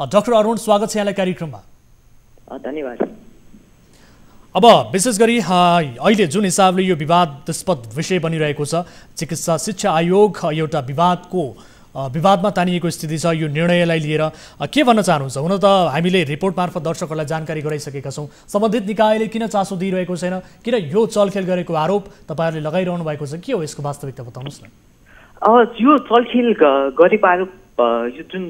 डाक्टर अरुण, स्वागत छ यहाँलाई कार्यक्रममा। धन्यवाद। अब विशेष गरी अहिले जुन हिसाबले यो विवादास्पद विषय बनिरहेको छ, चिकित्सा शिक्षा आयोग एउटा विवादमा तानिएको स्थिति छ, यो निर्णयलाई लिएर के भन्न चाहनुहुन्छ? हुन त हामीले रिपोर्ट मार्फत दर्शकहरूलाई जानकारी गराइसकेका छौँ, सम्बन्धित निकायले किन चासो दिइरहेको छैन, किन यो चलखेल गरेको आरोप तपाईँहरूले लगाइरहनु भएको छ, के हो यसको वास्तविकता बताउनुहोस् न। यो चलखेल गरेको आरोप यो जुन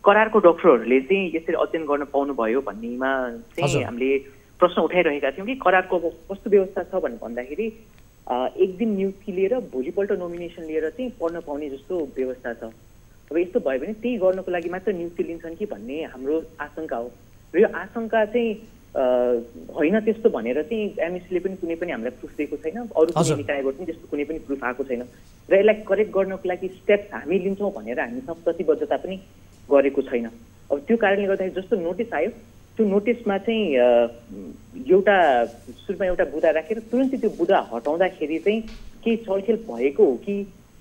करारको डाक्टरहरूले चाहिँ यसरी अध्ययन गर्न पाउनु भयो भन्नेमा चाहिँ हामीले प्रश्न उठाइरहेका थियौँ कि करारको कस्तो व्यवस्था छ भनेर भन्दाखेरि एक दिन नियुक्ति लिएर भोलिपल्ट नोमिनेसन लिएर चाहिँ पढ्न पाउने जस्तो व्यवस्था छ। अब यस्तो भयो भने त्यही गर्नको लागि मात्र नियुक्ति लिन्छन् कि भन्ने हाम्रो आशंका हो र यो आशंका चाहिँ होइन त्यस्तो भनेर चाहिँ एमएससीले पनि कुनै पनि हामीलाई प्रुफ दिएको छैन, अरू कुनै निकायबाट पनि त्यस्तो कुनै पनि प्रुफ आएको छैन र यसलाई करेक्ट गर्नको लागि स्टेप्स हामी लिन्छौँ भनेर हामीसँग प्रतिबद्धता पनि गरेको छैन। अब त्यो कारणले गर्दाखेरि जस्तो नोटिस आयो त्यो नोटिसमा चाहिँ एउटा सुरुमा एउटा बुदा राखेर तुरन्तै त्यो बुदा हटाउँदाखेरि चाहिँ केही चलखेल भएको हो कि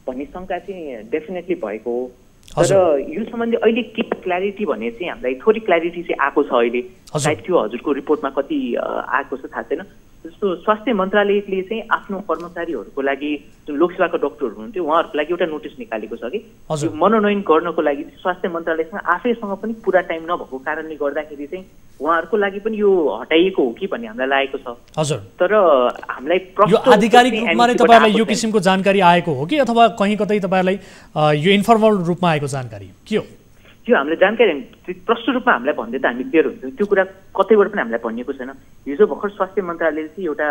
भन्ने शङ्का चाहिँ डेफिनेटली भएको हो। तर यो सम्बन्धी अहिले के क्ल्यारिटी भने चाहिँ हामीलाई थोरै क्ल्यारिटी चाहिँ आएको छ अहिले, सायद त्यो हजुरको रिपोर्टमा कति आएको छ थाहा छैन। जस्तो स्वास्थ्य मन्त्रालयले चाहिँ आफ्नो कर्मचारीहरूको लागि जुन लोकसेवाको डाक्टरहरू हुनुहुन्थ्यो उहाँहरूको लागि एउटा नोटिस निकालेको छ कि यो मनोनयन गर्नको लागि स्वास्थ्य मन्त्रालयसँग आफैसँग पनि पुरा टाइम नभएको कारणले गर्दाखेरि चाहिँ उहाँहरूको लागि पनि यो हटाइएको हो कि भन्ने हामीलाई लागेको छ। हजुर, तर हामीलाई यो आधिकारिक रूपमा नै तपाईहरुलाई यो किसिमको जानकारी आएको हो कि अथवा कहीं कतै तपाईहरुलाई यो इन्फर्मल रूपमा आएको जानकारी के हो? त्यो हामीलाई जानकारी प्रष्ट रूपमा हामीलाई भन्दै त हामी क्लियर हुन्छौँ, त्यो कुरा कतैबाट पनि हामीलाई भनिएको छैन। हिजो भर्खर स्वास्थ्य मन्त्रालयले चाहिँ एउटा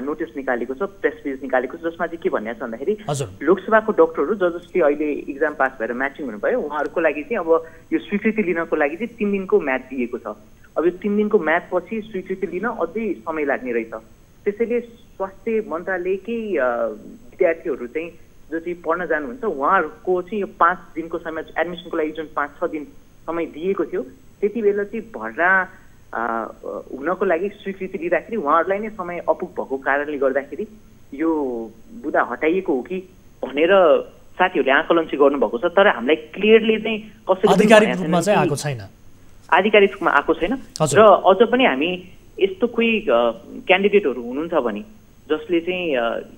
नोटिस निकालेको छ, प्रेस रिलिज निकालेको छ, जसमा चाहिँ के भनिएको छ भन्दाखेरि लोकसेवाको डाक्टरहरू जसले अहिले इक्जाम पास भएर म्याचिङ हुनुभयो उहाँहरूको लागि चाहिँ अब यो स्वीकृति लिनको लागि चाहिँ 3 दिनको म्याच दिएको छ। अब यो 3 दिनको म्याच पछि स्वीकृति लिन अझै समय लाग्ने रहेछ। त्यसैले स्वास्थ्य मन्त्रालयकै विद्यार्थीहरू चाहिँ जो चाहिँ पढ्न जानुहुन्छ उहाँहरूको चाहिँ यो 5 दिनको समय एडमिसनको लागि जुन 5-6 दिन समय दिएको थियो त्यति बेला चाहिँ भर्ना हुनको लागि स्वीकृति लिँदाखेरि उहाँहरूलाई नै समय अपुग भएको कारणले गर्दाखेरि यो बुदा हटाइएको हो कि भनेर साथीहरूले आकलन चाहिँ गर्नुभएको छ। तर हामीलाई क्लियरली चाहिँ कसरी आधिकारिक रूपमा चाहिँ आएको छैन, आधिकारिक रूपमा आएको छैन। र अझ पनि हामी यस्तो कोही क्यान्डिडेटहरू हुनुहुन्छ भने जसले चाहिँ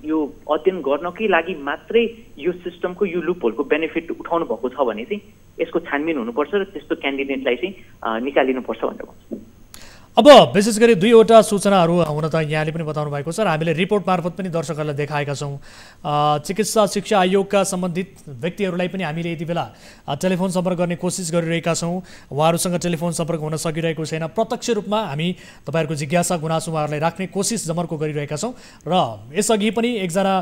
यो अध्ययन गर्नकै लागि मात्रै यो सिस्टमको यो लुपहोलको बेनिफिट उठाउनु भएको छ भने चाहिँ यसको छानबिन हुनुपर्छ र त्यस्तो क्यान्डिडेटलाई चाहिँ निकालिनुपर्छ भनेर भन्छु। अब विशेष गरी दुईवटा सूचनाहरू हुन त यहाँले पनि बताउनु भएको छ र हामीले रिपोर्ट मार्फत पनि दर्शकहरूलाई देखाएका छौँ। चिकित्सा शिक्षा आयोगका सम्बन्धित व्यक्तिहरूलाई पनि हामीले यति बेला टेलिफोन सम्पर्क गर्ने कोसिस गरिरहेका छौँ, उहाँहरूसँग टेलिफोन सम्पर्क हुन सकिरहेको छैन। प्रत्यक्ष रूपमा हामी तपाईँहरूको जिज्ञासा गुनासो उहाँहरूलाई राख्ने कोसिस जमर्को गरिरहेका छौँ र यसअघि पनि एकजना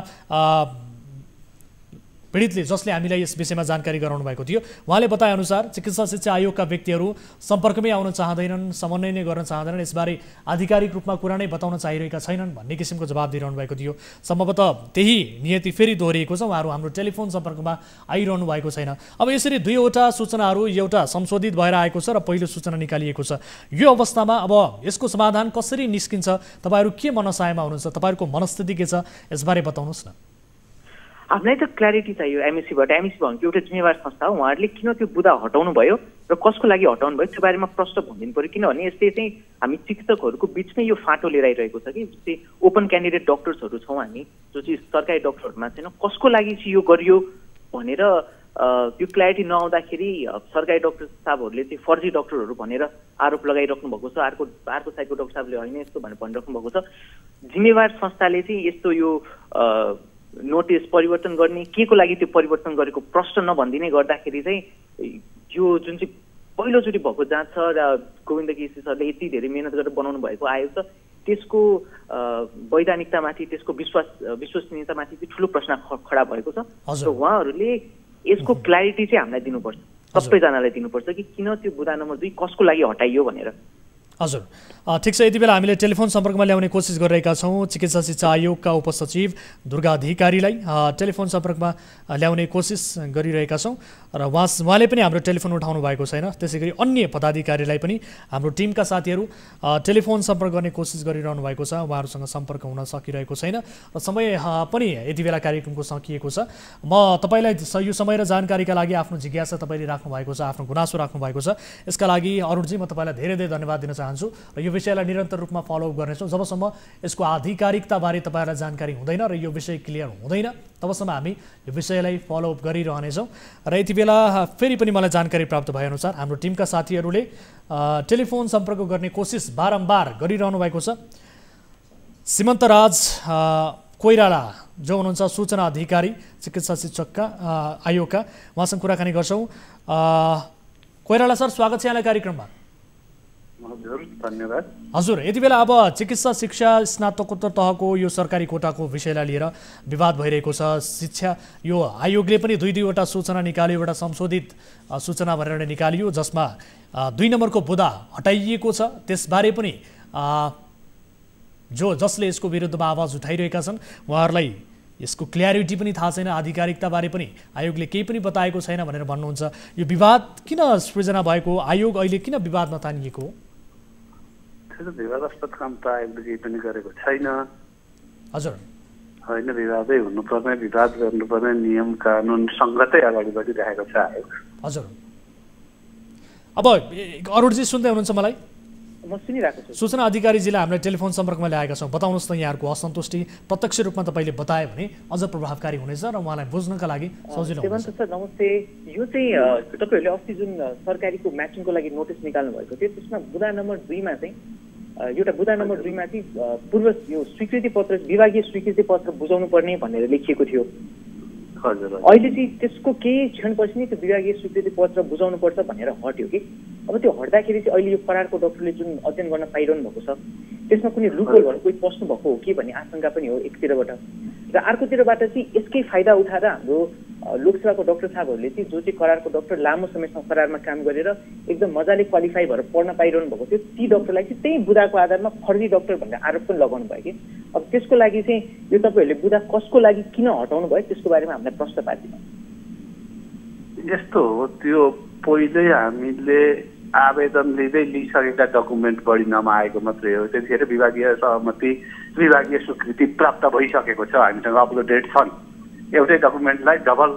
पीडितले जसले हामीलाई यस विषयमा जानकारी गराउनु भएको थियो उहाँले बताएअनुसार चिकित्सा शिक्षा आयोगका व्यक्तिहरू सम्पर्कमै आउन चाहँदैनन्, समन्वय नै गर्न चाहँदैनन्, यसबारे आधिकारिक रूपमा कुरा नै बताउन चाहिरहेका छैनन् भन्ने किसिमको जवाब दिइरहनु भएको थियो। सम्भवतः त्यही नियति फेरि दोहोरिएको छ, उहाँहरू हाम्रो टेलिफोन सम्पर्कमा आइरहनु भएको छैन। अब यसरी दुईवटा सूचनाहरू एउटा संशोधित भएर आएको छ र पहिलो सूचना निकालिएको छ। यो अवस्थामा अब यसको समाधान कसरी निस्किन्छ, तपाईँहरू के मनसायमा हुनुहुन्छ, तपाईँहरूको मनस्थिति के छ, यसबारे बताउनुहोस् न। हामीलाई त क्ल्यारिटी चाहियो एमएससीबाट। एमएससी भनेको एउटा जिम्मेवार संस्था हो, उहाँहरूले किन त्यो बुदा हटाउनु भयो र कसको लागि हटाउनु भयो त्यो बारेमा प्रश्न भनिदिनु पऱ्यो। किनभने यसले चाहिँ हामी चिकित्सकहरूको बिचमै यो फाटो लिएर आइरहेको छ कि चाहिँ ओपन क्यान्डिडेट डक्टर्सहरू छौँ हामी जो चाहिँ सरकारी डक्टरहरूमा छैन, कसको लागि चाहिँ यो गरियो भनेर त्यो क्ल्यारिटी नआउँदाखेरि सरकारी डक्टर साहबहरूले चाहिँ फर्जी डक्टरहरू भनेर आरोप लगाइराख्नु भएको छ। अर्को साइडको डक्टर साहबले होइन यस्तो भनेर भनिराख्नु भएको छ। जिम्मेवार संस्थाले चाहिँ यस्तो यो नोटिस परिवर्तन गर्ने के को लागि त्यो परिवर्तन गरेको प्रश्न नभनिदिने गर्दाखेरि चाहिँ यो जुन चाहिँ पहिलोचोटि भएको जाँच छ र गोविन्द केसी सरले यति धेरै मेहनत गरेर बनाउनु भएको आयोग छ त्यसको वैधानिकतामाथि त्यसको विश्वसनीयतामाथि चाहिँ ठुलो प्रश्न खडा भएको छ। र उहाँहरूले यसको क्ल्यारिटी चाहिँ हामीलाई दिनुपर्छ, सबैजनालाई दिनुपर्छ कि किन त्यो बुदा नम्बर 2 कसको लागि हटाइयो भनेर। हजुर, ठिक छ। यति बेला हामीले टेलिफोन सम्पर्कमा ल्याउने कोसिस गरिरहेका छौँ चिकित्सा शिक्षा आयोगका उपसचिव दुर्गा अधिकारीलाई टेलिफोन सम्पर्कमा ल्याउने कोसिस गरिरहेका छौँ र उहाँले पनि हाम्रो टेलिफोन उठाउनु भएको छैन। त्यसै गरी अन्य पदाधिकारीलाई पनि हाम्रो टिमका साथीहरू टेलिफोन सम्पर्क गर्ने कोसिस गरिरहनु भएको छ, उहाँहरूसँग सम्पर्क हुन सकिरहेको छैन र समय पनि यति बेला कार्यक्रमको सकिएको छ। म तपाईँलाई यो समय र जानकारीका लागि आफ्नो जिज्ञासा तपाईँले राख्नु भएको छ, आफ्नो गुनासो राख्नु भएको छ, यसका लागि अरुणजी म तपाईँलाई धेरै धेरै धन्यवाद दिन चाहन्छु र यो विषयलाई निरन्तर रूपमा फलोअप गर्नेछौँ। जबसम्म यसको आधिकारिकताबारे तपाईँहरूलाई जानकारी हुँदैन र यो विषय क्लियर हुँदैन तबसम्म हामी यो विषयलाई फलोअप गरिरहनेछौँ। र यति बेला फेरि पनि मलाई जानकारी प्राप्त भएअनुसार हाम्रो टिमका साथीहरूले टेलिफोन सम्पर्क गर्ने कोसिस बारम्बार गरिरहनु भएको छ। सीमन्तराज कोइराला जो हुनुहुन्छ सूचना अधिकारी चिकित्सा शिक्षकका आयोगका, उहाँसँग कुराकानी गर्छौँ। कोइराला सर, स्वागत छ यहाँलाई कार्यक्रममा। हजुर, धन्यवाद। हजुर, यति बेला अब चिकित्सा शिक्षा स्नातकोत्तर तहको यो सरकारी कोटाको विषयलाई लिएर विवाद भइरहेको छ। शिक्षा यो आयोगले पनि दुईवटा सूचना निकाल्यो, एउटा संशोधित सूचना भनेर निकालियो जसमा 2 नम्बरको बुदा हटाइएको छ। त्यसबारे पनि जसले यसको विरुद्धमा आवाज उठाइरहेका छन् उहाँहरूलाई यसको क्ल्यारिटी पनि थाहा छैन, आधिकारिकताबारे पनि आयोगले केही पनि बताएको छैन भनेर भन्नुहुन्छ। यो विवाद किन सृजना भएको, आयोग अहिले किन विवादमा तानिएको हो? त्यो विवादास्पद काम त आयोगले केही पनि गरेको छैन। हजुर होइन, विवादै हुनुपर्ने, विवाद गर्नुपर्ने नियम कानुन सँगतै अगाडि बढिरहेको छ आयोग। हजुर, अब अरुणजी सुन्दै हुनुहुन्छ मलाई? म सुनिरहेको छु। सूचना अधिकारीजीलाई हामीले टेलिफोन सम्पर्कमा ल्याएका छौँ। बताउनुहोस् त यहाँहरूको असन्तुष्टि प्रत्यक्ष रूपमा तपाईँले बतायो भने अझ प्रभावकारी हुनेछ र उहाँलाई बुझ्नका लागि सजिलो हुन्छ। सर नमस्ते, यो चाहिँ तपाईँहरूले अस्ति जुन सरकारीको म्याचिङको लागि नोटिस निकाल्नु भएको थियो त्यसमा बुदा नम्बर 2 मा चाहिँ एउटा बुदा नम्बर 2 मा चाहिँ पूर्व यो स्वीकृति पत्र, विभागीय स्वीकृति पत्र बुझाउनु पर्ने भनेर लेखिएको थियो। अहिले चाहिँ त्यसको केही क्षणपछि नै त्यो विभागीय स्वीकृति पत्र बुझाउनु पर्छ भनेर हट्यो कि। अब त्यो हट्दाखेरि चाहिँ अहिले यो करारको डक्टरले जुन अध्ययन गर्न पाइरहनु भएको छ त्यसमा कुनै लुपहोलहरू कोही पस्नु भएको हो कि भन्ने आशंका पनि हो एकतिरबाट, र अर्कोतिरबाट चाहिँ यसकै फाइदा उठाएर हाम्रो लोकसेवाको डाक्टर साहबहरूले चाहिँ जो चाहिँ करारको डाक्टर लामो समयसम्म करारमा काम गरेर एकदम मजाले क्वालिफाई भएर पढ्न पाइरहनु भएको थियो, ती डाक्टरलाई चाहिँ त्यही बुदाको आधारमा फर्जी डाक्टर भन्ने आरोप पनि लगाउनु भयो कि। अब त्यसको लागि चाहिँ यो तपाईँहरूले बुदा कसको लागि किन हटाउनु भयो त्यसको बारेमा हामीलाई प्रश्न पार्दिनु। यस्तो हो, त्यो पहिल्यै हामीले आवेदन लिइसकेका डकुमेन्ट बढी नमाएको मात्रै हो। त्यतिखेर विभागीय सहमति, विभागीय स्वीकृति प्राप्त भइसकेको छ, हामीसँग अपलोडेड छन्। एउटै डकुमेन्टलाई डबल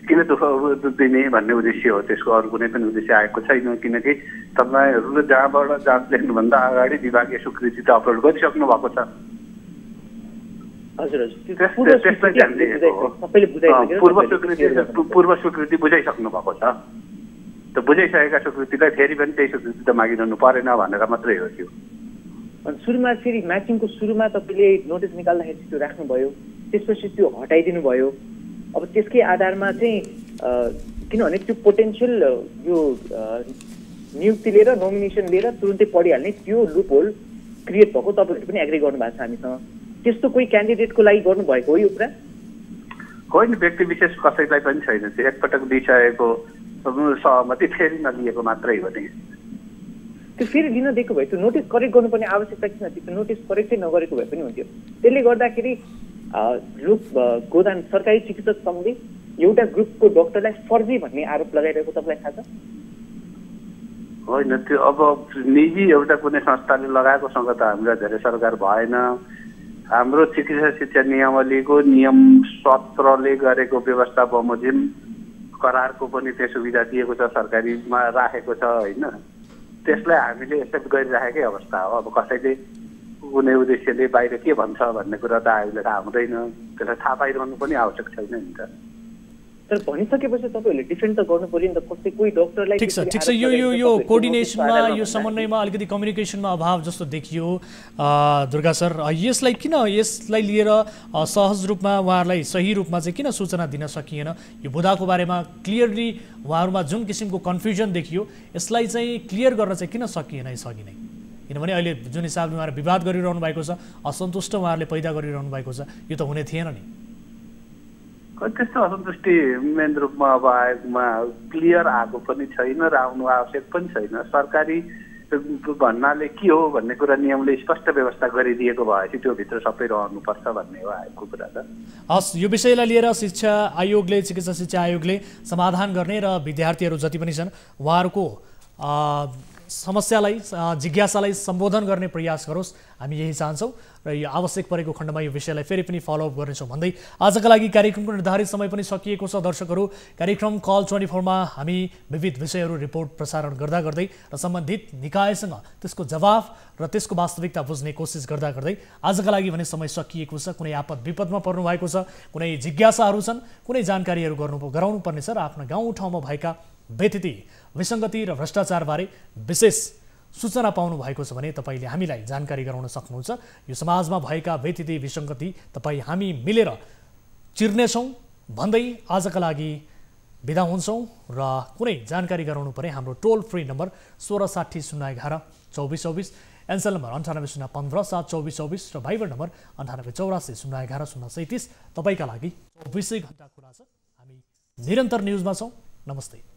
किन दुःख दिने भन्ने उद्देश्य हो, त्यसको अरू कुनै पनि उद्देश्य आएको छैन। किनकि तपाईँहरूले जहाँबाट जाँच लेख्नुभन्दा अगाडि विभागीय स्वीकृति त अपलोड गरिसक्नु भएको छ। पूर्व स्वीकृति बुझाइसक्नु भएको छ। त्यो बुझाइसकेका स्वीकृतिलाई फेरि पनि त्यही स्वीकृति त मागिरहनु परेन भनेर मात्रै हो त्यो। सुरुमा फेरि म्याचिङको सुरुमा तपाईँले नोटिस निकाल्दाखेरि त्यो राख्नुभयो, त्यसपछि त्यो हटाइदिनु भयो। अब त्यसकै आधारमा चाहिँ किनभने त्यो पोटेन्सियल यो नियुक्ति लिएर नोमिनेसन लिएर तुरुन्तै पढिहाल्ने त्यो लुप होल क्रिएट भएको तपाईँहरूले पनि एग्री गर्नु भएको छ हामीसँग। त्यस्तो कोही क्यान्डिडेटको लागि गर्नुभएको हो यो कुरा? होइन, व्यक्ति विशेष कसैलाई पनि छैन। त्यो एकपटक दिइसकेको सहमति फेरि नलिएको मात्रै हो नि। त्यो फेरि लिन दिएको भए त्यो नोटिस करेक्ट गर्नुपर्ने आवश्यकता किन थियो? त्यो नोटिस करेक्टै नगरेको भए पनि हुन्थ्यो। त्यसले गर्दाखेरि लोक गोदान सरकारी चिकित्सक सङ्घले एउटा ग्रुपको डाक्टरलाई फर्जी भन्ने आरोप लगाइरहेको तपाईँलाई थाहा छ? होइन, त्यो अब निजी एउटा कुनै संस्थाले लगाएकोसँग त हामीलाई धेरै सरकार भएन। हाम्रो चिकित्सा शिक्षा नियमावलीको नियम 17ले गरेको व्यवस्था बमोजिम करारको पनि त्यो सुविधा दिएको छ, सरकारीमा राखेको छ होइन। त्यसलाई हामीले एक्सेप्ट गरिराखेकै अवस्था हो। अब कसैले कुनै उद्देश्यले बाहिर के भन्छ भन्ने कुरा त आयोगले थाहा हुँदैन, त्यसलाई थाहा पाइरहनु पनि आवश्यक छैन नि त। तर भनिसकेपछि तपाईँहरूले डिफेन्ड त गर्नु पर्यो नि त। कसै कोही डाक्टरलाई ठिक छ, यो कोअर्डिनेसनमा, यो समन्वयमा अलिकति कम्युनिकेसनमा अभाव जस्तो देखियो दुर्गा सर। यसलाई लिएर सहज रूपमा उहाँहरूलाई सही रूपमा चाहिँ किन सूचना दिन सकिएन? यो बुदाको बारेमा क्लियरली उहाँहरूमा जुन किसिमको कन्फ्युजन देखियो यसलाई चाहिँ क्लियर गर्न चाहिँ किन सकिएन? किनभने अहिले जुन हिसाबले उहाँहरू विवाद गरिरहनु भएको छ, असन्तुष्ट उहाँहरूले पैदा गरिरहनु भएको छ, यो त हुने थिएन नि। त्यस्तो असन्तुष्टि मेन रूपमा अब आयोगमा क्लियर आएको पनि छैन र आउनु आवश्यक पनि छैन। सरकारी भन्नाले के हो भन्ने कुरा नियमले स्पष्ट व्यवस्था गरिदिएको भएपछि त्यो भित्र सबै रहनुपर्छ भन्ने हो आयोगको कुरा त। हस्, यो विषयलाई लिएर चिकित्सा शिक्षा आयोगले समाधान गर्ने र विद्यार्थीहरू जति पनि छन् उहाँहरूको समस्यालाई, जिज्ञासालाई सम्बोधन गर्ने प्रयास गरोस्, हामी यही चाहन्छौँ र यो आवश्यक परेको खण्डमा यो विषयलाई फेरि पनि फलोअप गर्नेछौँ भन्दै आजका लागि कार्यक्रमको निर्धारित समय पनि सकिएको छ। दर्शकहरू, कार्यक्रम कल 24मा हामी विविध विषयहरू रिपोर्ट प्रसारण गर्दा गर्दै र सम्बन्धित निकायसँग त्यसको जवाफ र त्यसको वास्तविकता बुझ्ने कोसिस गर्दा गर्दै आजका लागि भने समय सकिएको छ। कुनै आपद विपदमा पर्नु भएको छ, कुनै जिज्ञासाहरू छन्, कुनै जानकारीहरू गराउनु पर्नेछ र आफ्ना गाउँ ठाउँमा भएका व्यतिथि, विसङ्गति र भ्रष्टाचारबारे विशेष सूचना पाउनु भएको छ भने तपाईँले हामीलाई जानकारी गराउन सक्नुहुन्छ। यो समाजमा भएका व्यतिथि, विसङ्गति तपाईँ हामी मिलेर चिर्नेछौँ भन्दै आजका लागि बिदा हुन्छौँ र कुनै जानकारी गराउनु परे हाम्रो टोल फ्री नम्बर 1660112424, एनसेल नम्बर 9805572424 र भाइबर नम्बर 9884011037 तपाईँका लागि 24 घण्टा खुला छ। हामी निरन्तर न्युजमा छौँ। नमस्ते।